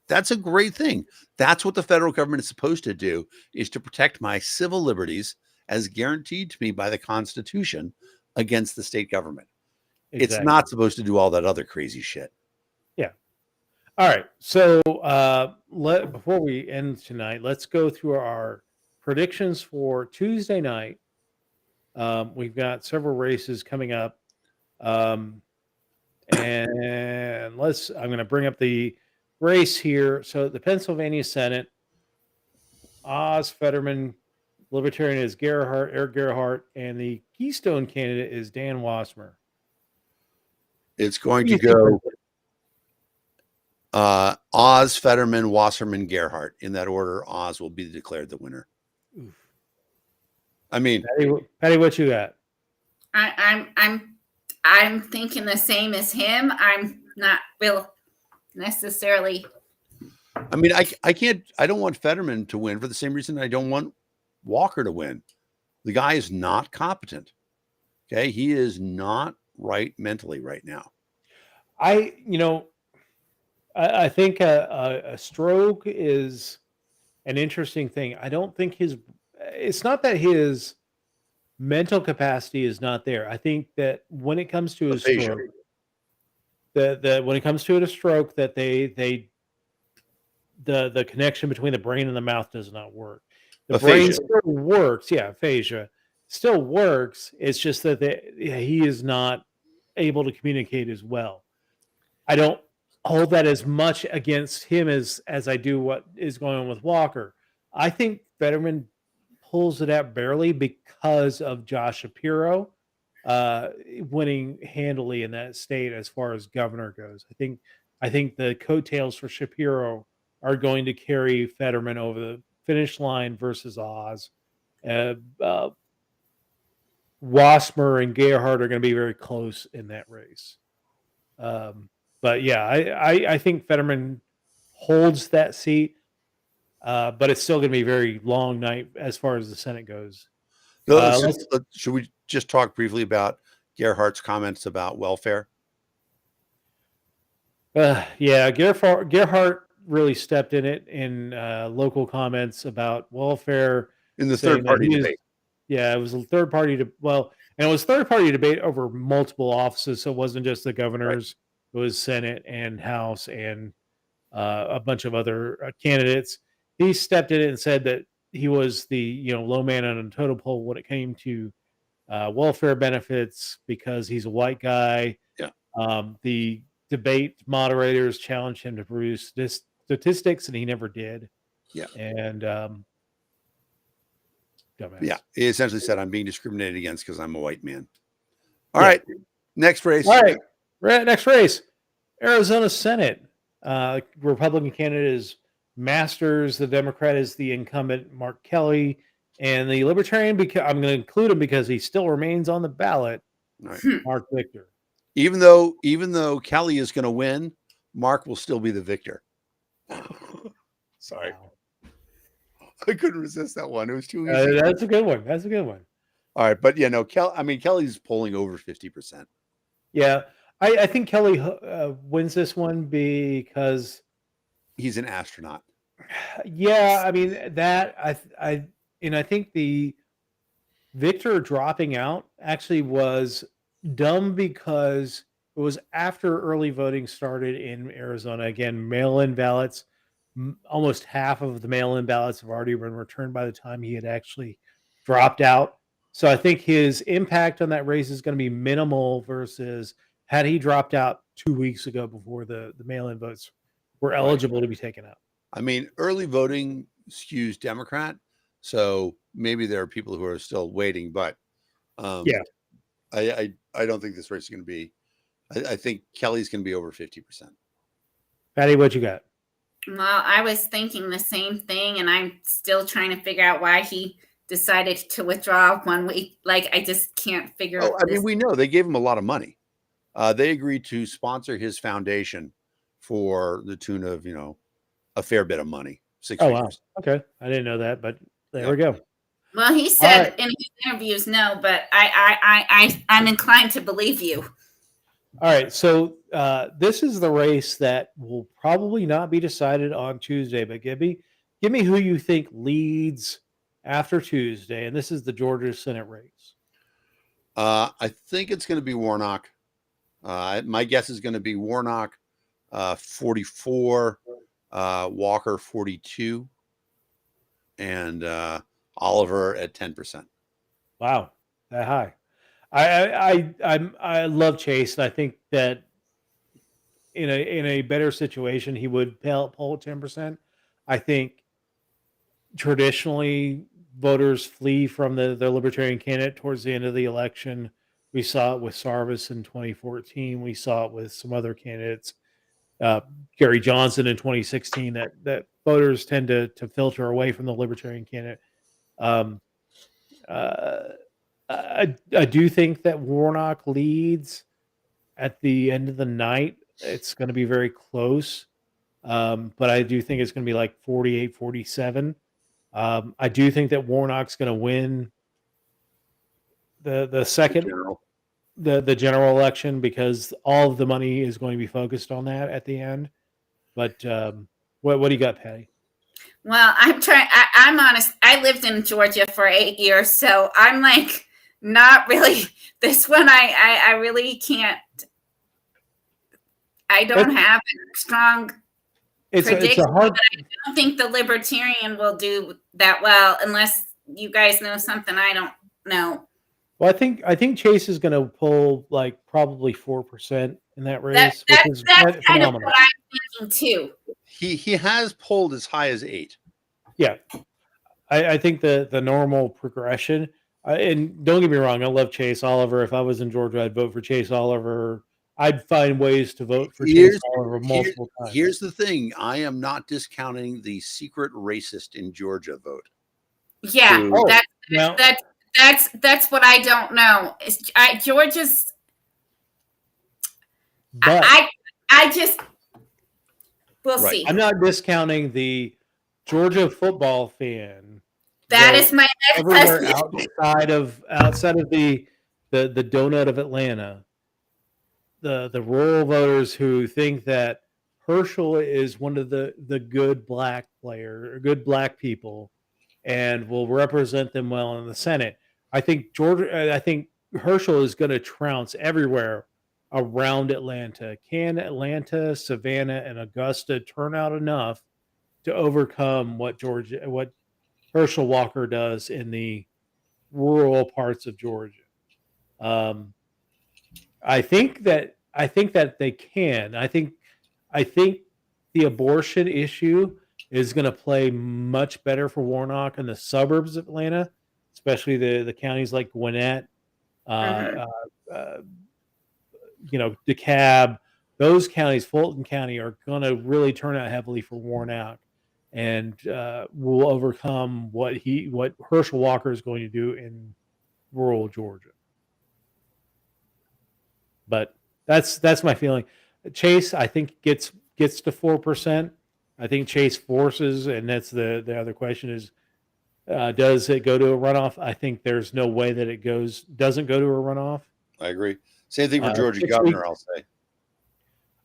that's a great thing. That's what the federal government is supposed to do, is to protect my civil liberties as guaranteed to me by the Constitution against the state government. Exactly. It's not supposed to do all that other crazy shit. Yeah. All right. So before we end tonight, let's go through our predictions for Tuesday night. We've got several races coming up. And I'm going to bring up the race here. So the Pennsylvania Senate, Oz Fetterman, Libertarian is Eric Gerhardt, and the Keystone candidate is Dan Wasmer. It's going to go Oz, Fetterman, Wasserman, Gerhardt. In that order, Oz will be declared the winner. Oof. I mean, Patty, what you got? I'm thinking the same as him. I'm not real necessarily. I mean, I don't want Fetterman to win for the same reason I don't want Walker to win. The guy is not competent. Okay. He is not right mentally right now. I think a stroke is an interesting thing. I don't think it's not that his mental capacity is not there. I think that when it comes to a stroke, that when it comes to a stroke, that the connection between the brain and the mouth does not work. The brain still works. Yeah. Aphasia still works. It's just that he is not able to communicate as well. I don't hold that as much against him as I do what is going on with Walker. I think Fetterman pulls it out barely because of Josh Shapiro winning handily in that state as far as governor goes. I think the coattails for Shapiro are going to carry Fetterman over the finish line versus Oz. Wasmer and Gerhardt are going to be very close in that race. But yeah, I think Fetterman holds that seat, but it's still going to be a very long night as far as the Senate goes. Should we just talk briefly about Gerhardt's comments about welfare? Yeah, Gerhardt really stepped in it in local comments about welfare. In the third party debate. Yeah, it was a third party and it was third party debate over multiple offices. So it wasn't just the governors. Right. It was Senate and House and a bunch of other candidates. He stepped in it and said that he was the low man on a totem pole when it came to welfare benefits because he's a white guy. Yeah. The debate moderators challenged him to produce statistics, and he never did. Yeah. And dumbass. Yeah, he essentially said, "I'm being discriminated against because I'm a white man." All right, next race. All right, next race, Arizona Senate. Republican candidate is Masters. The Democrat is the incumbent Mark Kelly, and the Libertarian. I'm going to include him because he still remains on the ballot. Right. Mark Victor. Even though Kelly is going to win, Mark will still be the victor. Sorry. Wow. I couldn't resist that one. It was too easy. That's a good one. All right, but Kelly's polling over 50%. Yeah, I think Kelly wins this one because he's an astronaut. Yeah, I mean that I think the Victor dropping out actually was dumb because was after early voting started in Arizona. Again, mail-in ballots. Almost half of the mail-in ballots have already been returned by the time he had actually dropped out. So I think his impact on that race is going to be minimal versus had he dropped out 2 weeks ago before the mail-in votes were eligible to be taken out. I mean, early voting skews Democrat, so maybe there are people who are still waiting, but Yeah. I don't think this race is going to be. I think Kelly's going to be over 50%. Patty, what you got? Well, I was thinking the same thing, and I'm still trying to figure out why he decided to withdraw 1 week. Like, I just can't figure Oh, out I mean, we know they gave him a lot of money. They agreed to sponsor his foundation for the tune of, a fair bit of money. 6 Oh, figures. wow. Okay. I didn't know that, but there we go. Well, he said in his interviews no, but I'm inclined to believe you. All right. So this is the race that will probably not be decided on Tuesday, but give me who you think leads after Tuesday. And this is the Georgia Senate race. I think it's going to be Warnock. My guess is going to be Warnock 44, Walker 42, and Oliver at 10%. Wow, that high. I love Chase, and I think that in a better situation he would poll at 10%. I think traditionally voters flee from the libertarian candidate towards the end of the election. We saw it with Sarvis in 2014. We saw it with some other candidates, Gary Johnson in 2016. That voters tend to filter away from the libertarian candidate. I do think that Warnock leads at the end of the night. It's going to be very close, but I do think it's going to be like 48-47. I do think that Warnock's going to win the second the general election because all of the money is going to be focused on that at the end. But what do you got, Patty? Well, I'm honest. I lived in Georgia for 8 years, so I'm like not really this one. I really can't. I don't have a strong prediction, but I don't think the Libertarian will do that well unless you guys know something I don't know. Well, I think Chase is going to pull like probably 4% in that race. That's kind of what I'm thinking too. He has pulled as high as 8. Yeah, I think the normal progression. And don't get me wrong, I love Chase Oliver. If I was in Georgia, I'd vote for Chase Oliver. I'd find ways to vote for Chase Oliver multiple times. Here's the thing: I am not discounting the secret racist in Georgia vote. Yeah, that's what I don't know. Georgia's. But I just we'll see. I'm not discounting the Georgia football fan. That is my next everywhere question. outside of the donut of Atlanta. The rural voters who think that Herschel is one of the good black good black people and will represent them well in the Senate. I think Herschel is going to trounce everywhere around Atlanta. Can Atlanta, Savannah, and Augusta turn out enough to overcome what Herschel Walker does in the rural parts of Georgia? I think that they can. I think the abortion issue is going to play much better for Warnock in the suburbs of Atlanta, especially the counties like Gwinnett, DeKalb. Those counties, Fulton County, are going to really turn out heavily for Warnock, and will overcome what Herschel Walker is going to do in rural Georgia. But that's my feeling. Chase, I think, gets to 4%. I think Chase forces, and that's the other question is, does it go to a runoff? I think there's no way that it doesn't go to a runoff. I agree. Same thing for Georgia governor, I'll say.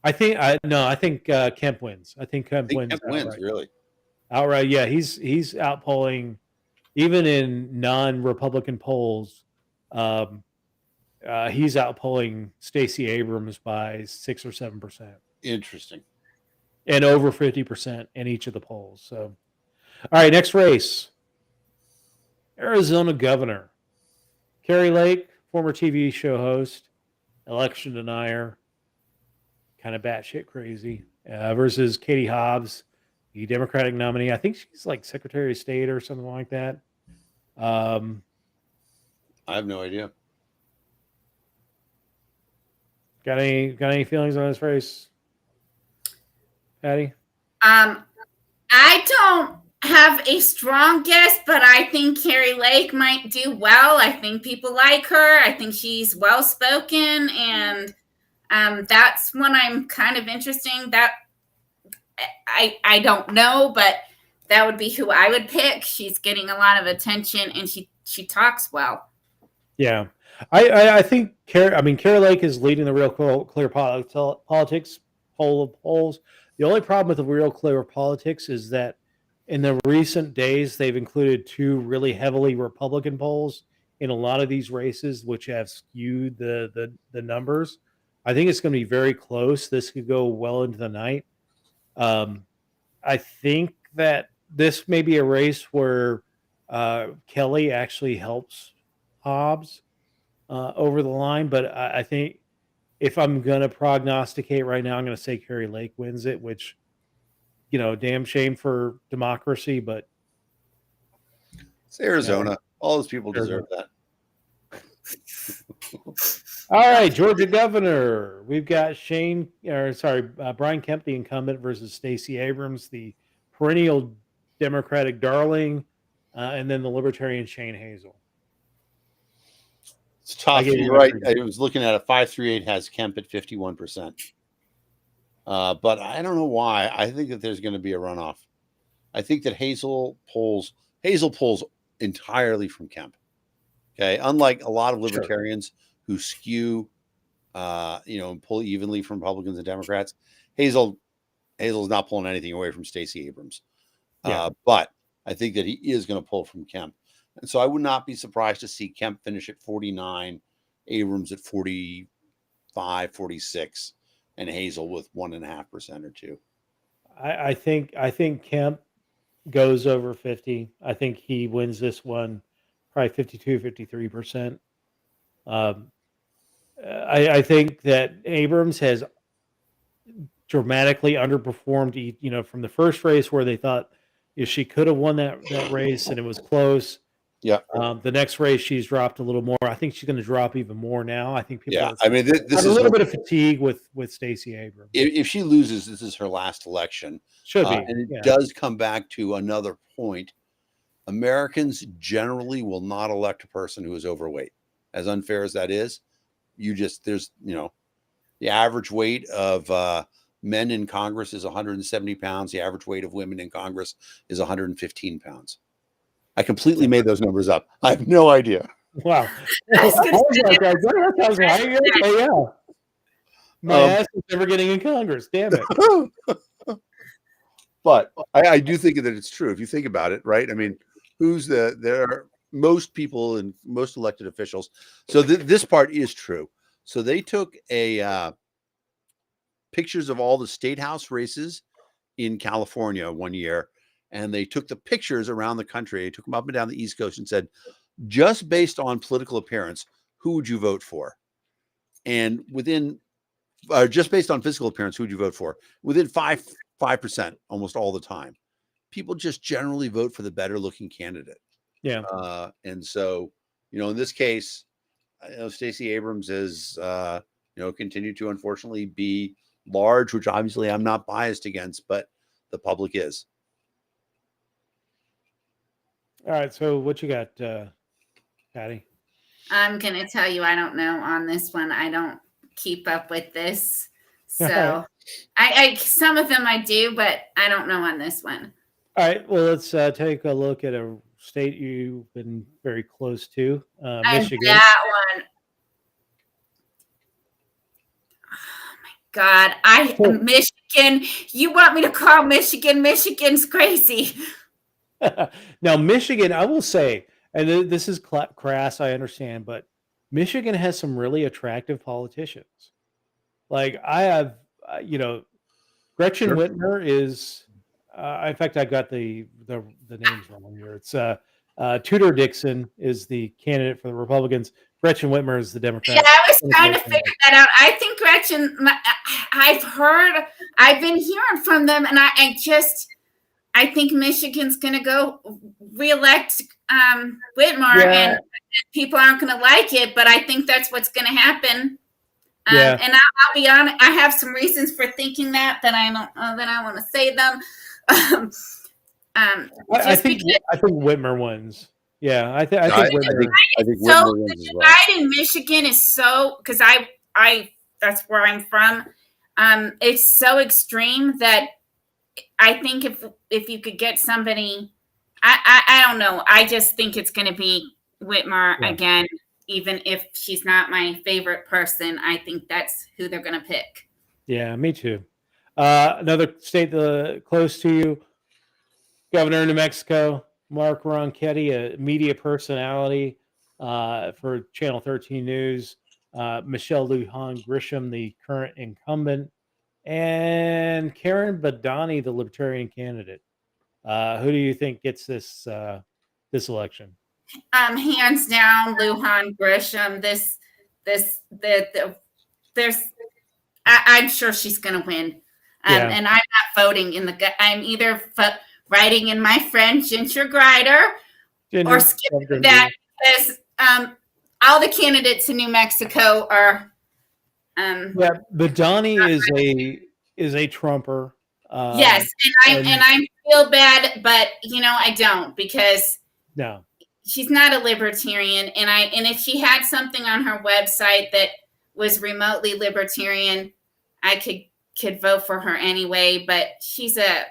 I think Kemp wins. I think Kemp wins. Really? Outright, yeah. He's outpolling even in non-Republican polls. he's outpolling Stacey Abrams by 6 or 7%, Interesting. and over 50% in each of the polls. So, all right, next race, Arizona governor, Carrie Lake, former TV show host, election denier, kind of batshit crazy, versus Katie Hobbs, the Democratic nominee. I think she's like Secretary of State or something like that. I have no idea. Got any feelings on this race, Patty? I don't have a strong guess, but I think Carrie Lake might do well. I think people like her. I think she's well spoken, and that's when I'm kind of interesting. That I don't know, but that would be who I would pick. She's getting a lot of attention, and she talks well. Yeah, I think Carrie Lake is leading the Real Clear Politics poll of polls. The only problem with the Real Clear Politics is that in the recent days they've included 2 really heavily Republican polls in a lot of these races, which have skewed the numbers. I think it's going to be very close. This could go well into the night. I think that this may be a race where Kelly actually helps Hobbs over the line, but I think if I'm going to prognosticate right now, I'm going to say Carrie Lake wins it, which, damn shame for democracy, but It's Arizona. All those people deserve that. All right, Georgia governor. We've got Brian Kemp, the incumbent, versus Stacey Abrams, the perennial Democratic darling, and then the Libertarian Shane Hazel. It's tough. You're right. I was looking at it. 538 has Kemp at 51%. But I don't know why. I think that there's going to be a runoff. I think that Hazel pulls entirely from Kemp. Okay, unlike a lot of libertarians who skew, and pull evenly from Republicans and Democrats, Hazel's not pulling anything away from Stacey Abrams. But I think that he is going to pull from Kemp. And so I would not be surprised to see Kemp finish at 49, Abrams at 45, 46, and Hazel with 1.5% or 2. I think Kemp goes over 50. I think he wins this one probably 52, 53%. I think that Abrams has dramatically underperformed, from the first race where they thought she could have won that race and it was close. Yeah. The next race, she's dropped a little more. I think she's going to drop even more now. I think people this is a little bit of fatigue with Stacey Abrams. If she loses, this is her last election. Should be. And it does come back to another point. Americans generally will not elect a person who is overweight. As unfair as that is, the average weight of men in Congress is 170 pounds. The average weight of women in Congress is 115 pounds. I completely made those numbers up. I have no idea. Wow. My ass is never getting in Congress. Damn it. But I do think that it's true. If you think about it, right? I mean, there are most people and most elected officials. So this part is true. So they took pictures of all the state house races in California one year, and they took the pictures around the country. They took them up and down the East Coast and said, just based on political appearance, who would you vote for? And just based on physical appearance, who would you vote for? Within 5%, almost all the time, people just generally vote for the better looking candidate. Yeah. And so, in this case, Stacey Abrams is, continued to unfortunately be large, which obviously I'm not biased against, but the public is. All right. So what you got, Patty? I'm going to tell you, I don't know on this one. I don't keep up with this. So I some of them I do, but I don't know on this one. All right. Well, let's take a look at a state you've been very close to, Michigan. That one. Oh my God. Michigan. You want me to call Michigan? Michigan's crazy. Now, Michigan, I will say, and this is crass, I understand, but Michigan has some really attractive politicians. Like I have, Gretchen Sure. Whitmer is. In fact, I got the names wrong here. It's Tudor Dixon is the candidate for the Republicans. Gretchen Whitmer is the Democrat. Yeah, I was trying to figure that out. I think Gretchen. I've been hearing from them, and I think Michigan's going to go reelect Whitmer, and people aren't going to like it. But I think that's what's going to happen. And I'll be honest, I have some reasons for thinking that I don't that I want to say them. I think Whitmer wins. Yeah, I think Whitmer. I think So Whitmer wins the as well. divide in Michigan is so, because I that's where I'm from. It's so extreme that I think if you could get somebody, I don't know. I just think it's going to be Whitmer again. Even if she's not my favorite person, I think that's who they're going to pick. Yeah, me too. Another state close to you, Governor of New Mexico, Mark Ronchetti, a media personality for Channel 13 News, Michelle Lujan Grisham, the current incumbent, and Karen Badani, the Libertarian candidate. Who do you think gets this election? Hands down, Lujan Grisham. I'm sure she's going to win. And I'm not voting in I'm either writing in my friend Ginger Grider or skipping that, because all the candidates in New Mexico are. Badani is a Trumper. Yes, and I feel bad, but I don't, because she's not a libertarian, and if she had something on her website that was remotely libertarian, I could vote for her anyway. But she's a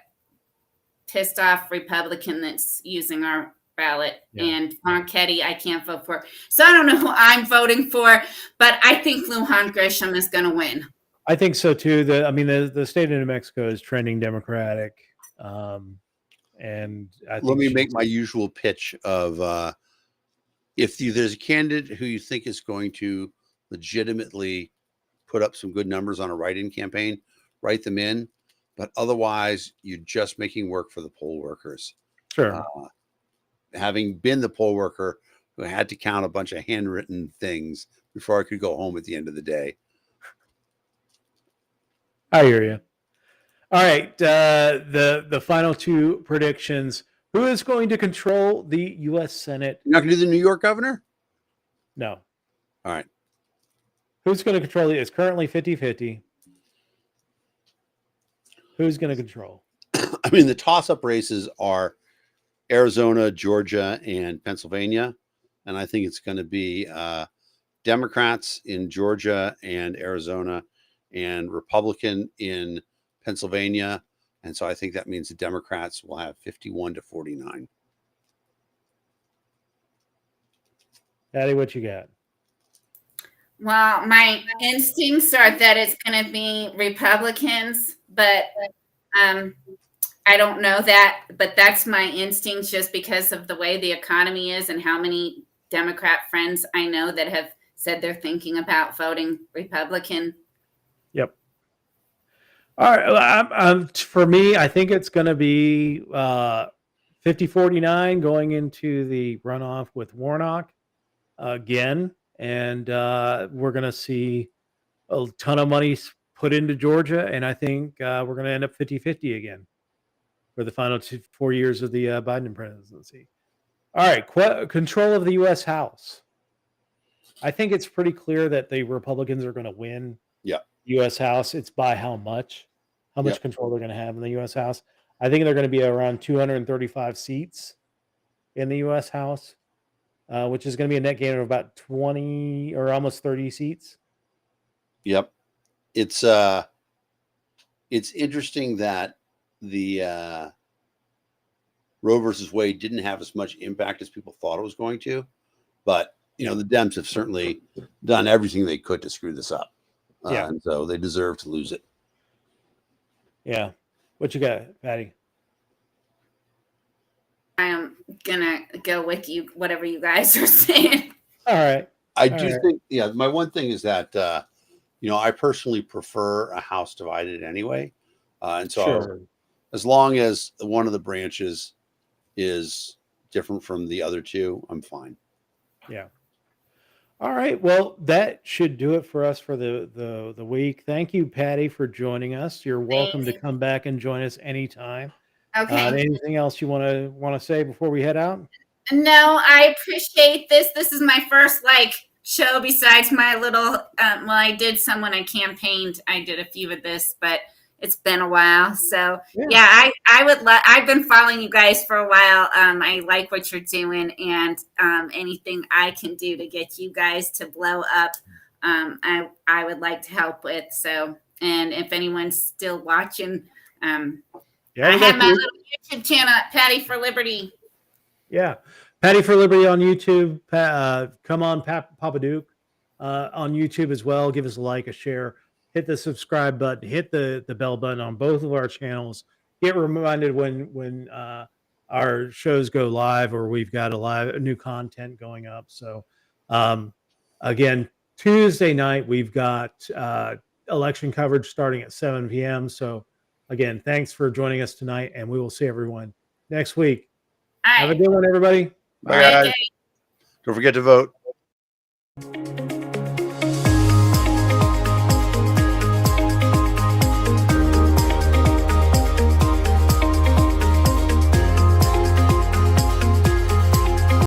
pissed off Republican that's using our ballot, and Ronchetti I can't vote for. So I don't know who I'm voting for, but I think Lujan Grisham is going to win. I think so too. The state of New Mexico is trending Democratic. And let me make my usual pitch of if there's a candidate who you think is going to legitimately put up some good numbers on a write-in campaign, write them in. But otherwise, you're just making work for the poll workers. Sure. Having been the poll worker who had to count a bunch of handwritten things before I could go home at the end of the day. I hear you. All right, the final two predictions. Who is going to control the U.S. Senate? You're not going to do the New York governor? No. All right. Who's going to control it? It's currently 50-50. Who's going to control? I mean, the toss-up races are Arizona, Georgia, and Pennsylvania. And I think it's going to be Democrats in Georgia and Arizona and Republican in Pennsylvania. And so I think that means the Democrats will have 51-49. Patty, what you got? Well, my instincts are that it's going to be Republicans, but I don't know that. But that's my instincts, just because of the way the economy is and how many Democrat friends I know that have said they're thinking about voting Republican. Yep. All right. For me, I think it's going to be 50-49 going into the runoff with Warnock again. And we're going to see a ton of money put into Georgia. And I think we're going to end up 50-50 again for the final 4 years of the Biden presidency. All right. Control of the U.S. House. I think it's pretty clear that the Republicans are going to win U.S. House. It's by how much control they're going to have in the U.S. House. I think they're going to be around 235 seats in the U.S. House, which is going to be a net gain of about 20 or almost 30 seats. Yep. It's interesting that the Roe versus Wade didn't have as much impact as people thought it was going to, but the Dems have certainly done everything they could to screw this up. And so they deserve to lose it. Yeah. What you got, Patty? I'm going to go with you, whatever you guys are saying. All right. I All do right. think, yeah, my one thing is that, I personally prefer a house divided anyway. And so Sure. as long as one of the branches is different from the other two, I'm fine. Yeah. All right. Well, that should do it for us for the week. Thank you, Patty, for joining us. You're welcome to come back and join us anytime. Okay. Anything else you want to say before we head out? No, I appreciate this. This is my first show besides my little well, I did some when I campaigned. I did a few of this, but it's been a while. So yeah, I would I've been following you guys for a while. I like what you're doing, and anything I can do to get you guys to blow up, I would like to help with. So, and if anyone's still watching, Yeah, I have my little YouTube channel, Patty for Liberty. Yeah. Patty for Liberty on YouTube. Come on, Papa Duke on YouTube as well. Give us a like, a share, hit the subscribe button, hit the bell button on both of our channels. Get reminded when our shows go live or we've got a new content going up. So again, Tuesday night, we've got election coverage starting at 7 p.m. So again, thanks for joining us tonight, and we will see everyone next week. All right. Have a good one, everybody. Bye, guys. Don't forget to vote.